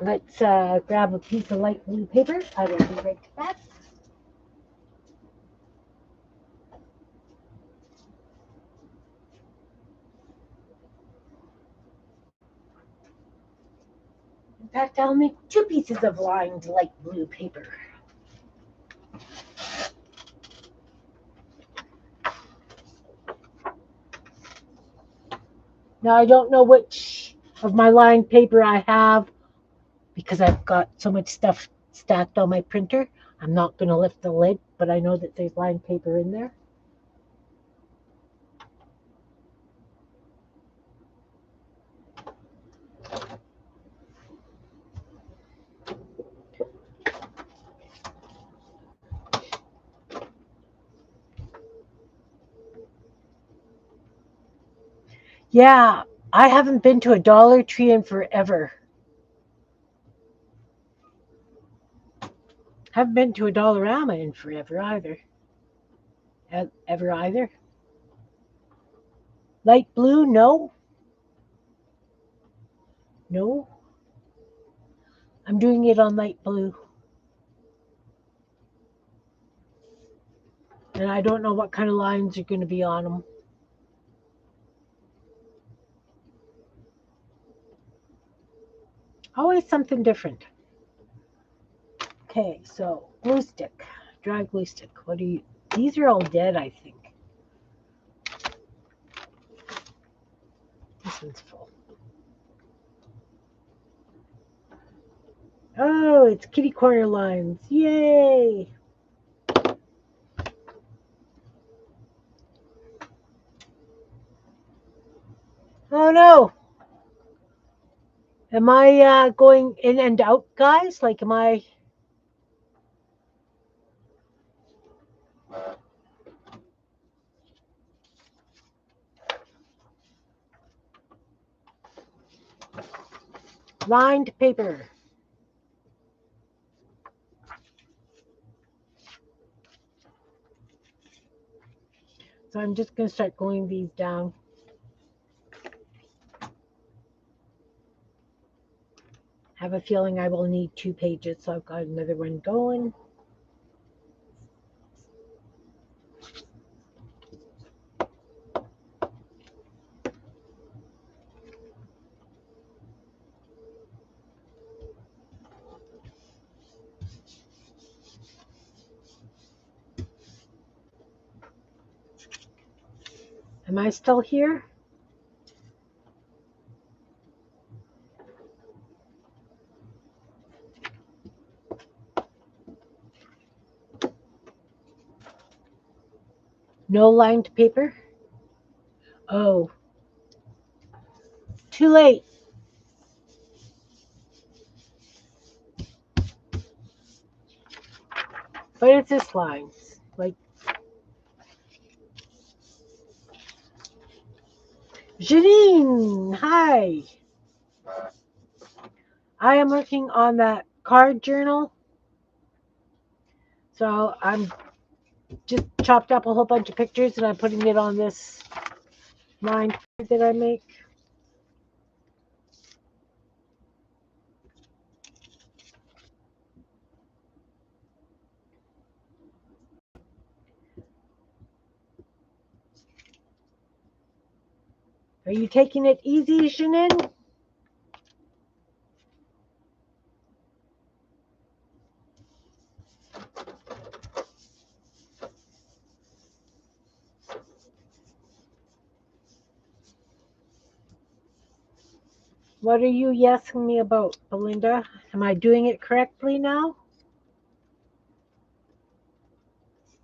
Let's grab a piece of light blue paper. I will be right back. In fact, I'll make 2 pieces of lined light blue paper. Now, I don't know which of my lined paper I have because I've got so much stuff stacked on my printer. I'm not going to lift the lid, but I know that there's lined paper in there. Yeah, I haven't been to a Dollar Tree in forever. Haven't been to a Dollarama in forever either. Ever either. Light blue? No. No. I'm doing it on light blue. And I don't know what kind of lines are going to be on them. Always something different. Okay, so glue stick. Dry glue stick. What do you... These are all dead, I think. This one's full. Oh, it's kitty corner lines. Yay! Oh no! Am I going in and out, guys? Like, am I... Lined paper. So I'm just going to start gluing these down. Have a feeling I will need 2 pages, so I've got another one going. Am I still here? No lined paper? Oh, too late. But it's just lines. Like, Janine, hi. I am working on that card journal. So I'm just chopped up a whole bunch of pictures and I'm putting it on this line that I make. Are you taking it easy, Janine? What are you yesing me about, Belinda? Am I doing it correctly now?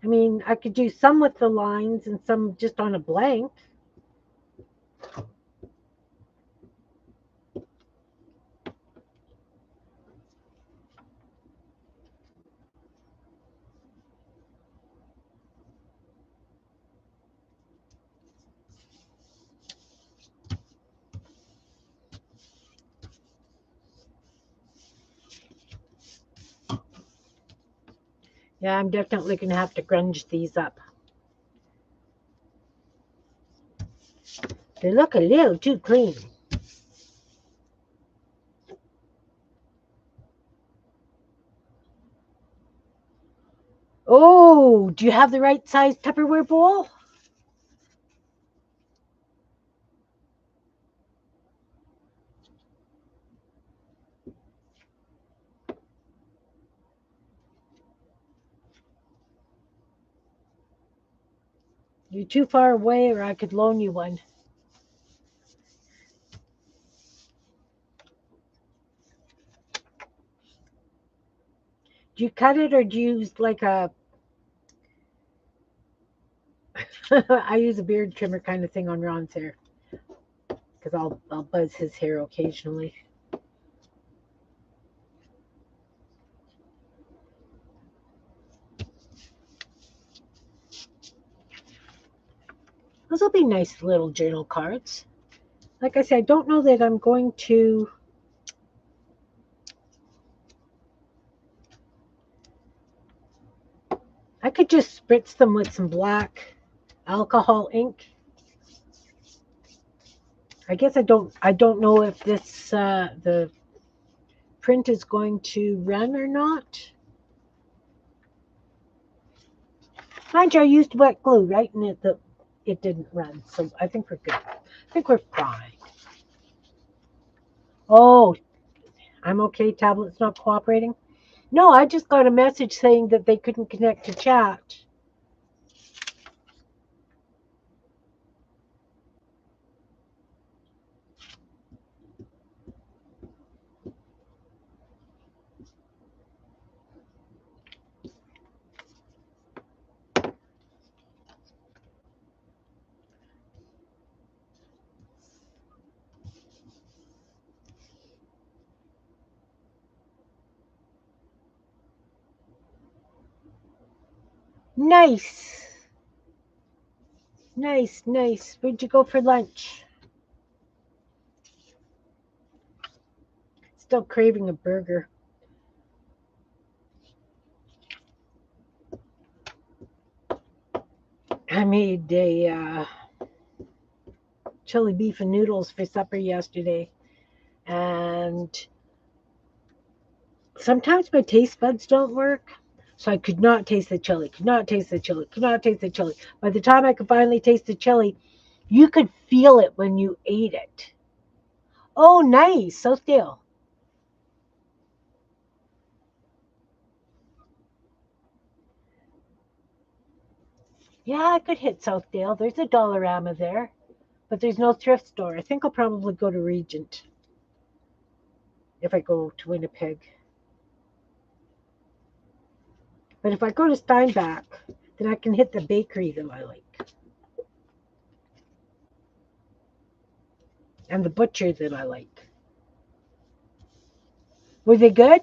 I mean, I could do some with the lines and some just on a blank. Yeah, I'm definitely going to have to grunge these up. They look a little too clean. Oh, do you have the right size Tupperware bowl? You're too far away, or I could loan you one. Do you cut it, or do you use like a... I use a beard trimmer kind of thing on Ron's hair, because I'll buzz his hair occasionally. Those will be nice little journal cards. Like I said, I don't know that I'm going to I could just spritz them with some black alcohol ink. I guess I don't know if this the print is going to run or not. Mind you, I used wet glue, right? And it didn't run. So I think we're good. I think we're fine. Oh, I'm okay. Tablet's not cooperating. No, I just got a message saying that they couldn't connect to chat. Nice. Nice, nice. Where'd you go for lunch? Still craving a burger. I made a chili beef and noodles for supper yesterday. And sometimes my taste buds don't work. So I could not taste the chili, could not taste the chili, could not taste the chili. By the time I could finally taste the chili, you could feel it when you ate it. Oh, nice. So still. Yeah, I could hit Southdale. There's a Dollarama there, but there's no thrift store. I think I'll probably go to Regent if I go to Winnipeg. But if I go to Steinbach, then I can hit the bakery that I like and the butcher that I like. Were they good?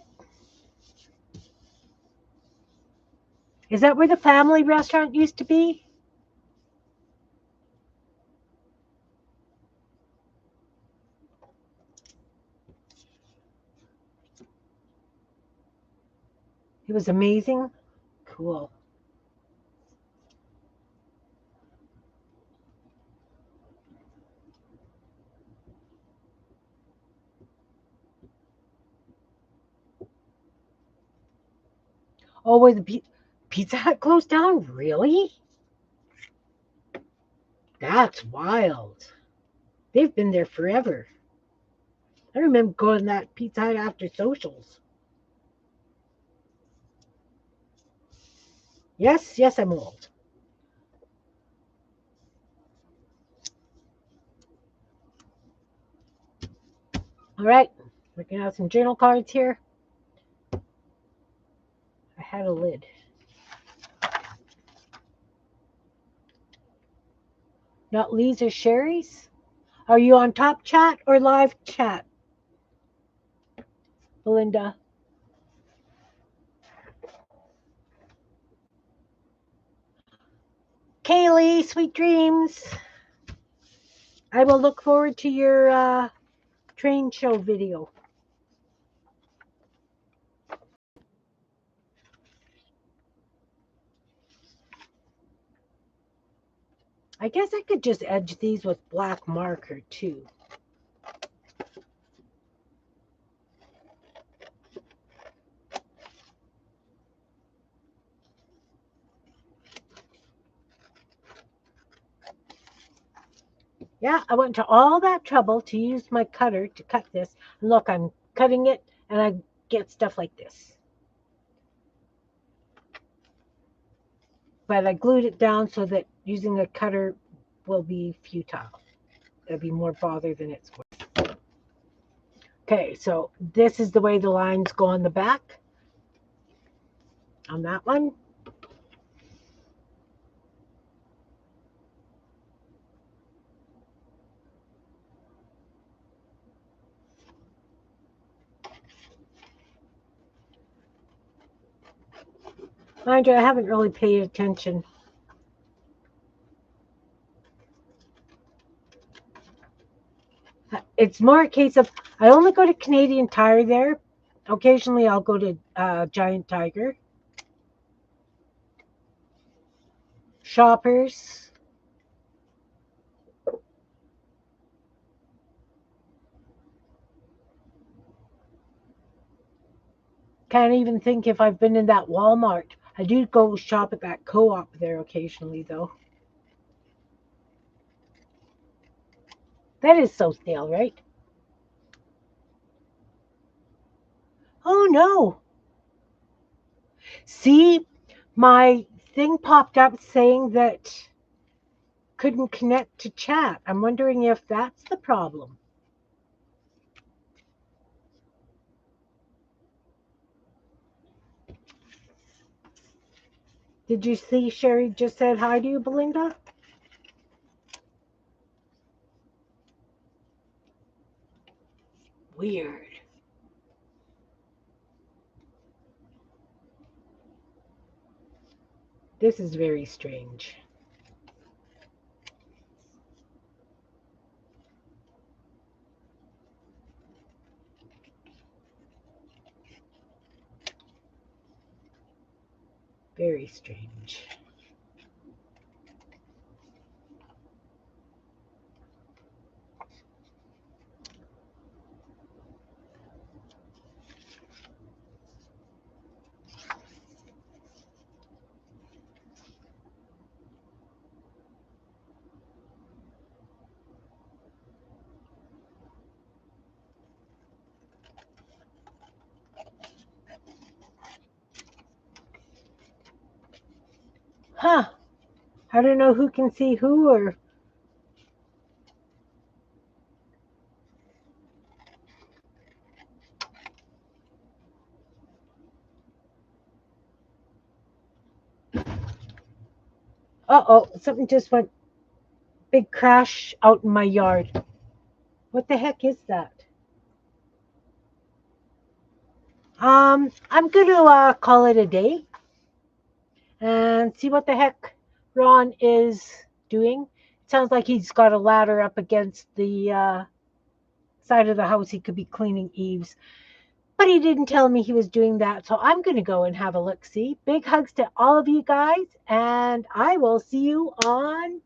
Is that where the family restaurant used to be? It was amazing. Cool. Oh, where the Pizza Hut closed down? Really? That's wild. They've been there forever. I remember going to that Pizza Hut after socials. Yes, yes, I'm old. All right, we're gonna have some journal cards here. I had a lid. Not Lee's or Sherry's? Are you on top chat or live chat, Belinda? Kaylee, sweet dreams. I will look forward to your train show video. I guess I could just edge these with black marker too. Yeah, I went to all that trouble to use my cutter to cut this. And look, I'm cutting it and I get stuff like this. But I glued it down so that using a cutter will be futile. It'll be more bother than it's worth. Okay, so this is the way the lines go on the back on that one. Mind you, I haven't really paid attention. It's more a case of I only go to Canadian Tire there. Occasionally, I'll go to Giant Tiger. Shoppers. Can't even think if I've been in that Walmart. I do go shop at that co-op there occasionally, though. That is so stale, right? Oh no. See, my thing popped up saying that couldn't connect to chat. I'm wondering if that's the problem. Did you see Sherry just said hi to you, Belinda? Weird. This is very strange. Very strange. Huh. I don't know who can see who or. Uh oh, something just went big crash out in my yard. What the heck is that? I'm gonna call it a day and see what the heck Ron is doing. It sounds like he's got a ladder up against the side of the house. He could be cleaning eaves, but he didn't tell me he was doing that. So I'm gonna go and have a look. See, big hugs to all of you guys, and I will see you on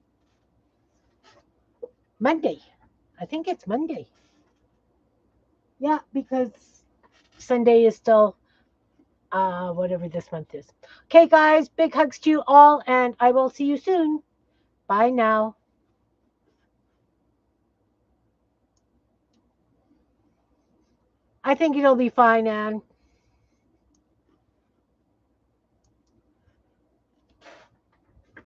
Monday. I think it's Monday. Yeah, because Sunday is still whatever this month is. Okay, guys, big hugs to you all, and I will see you soon. Bye now. I think it'll be fine, Anne.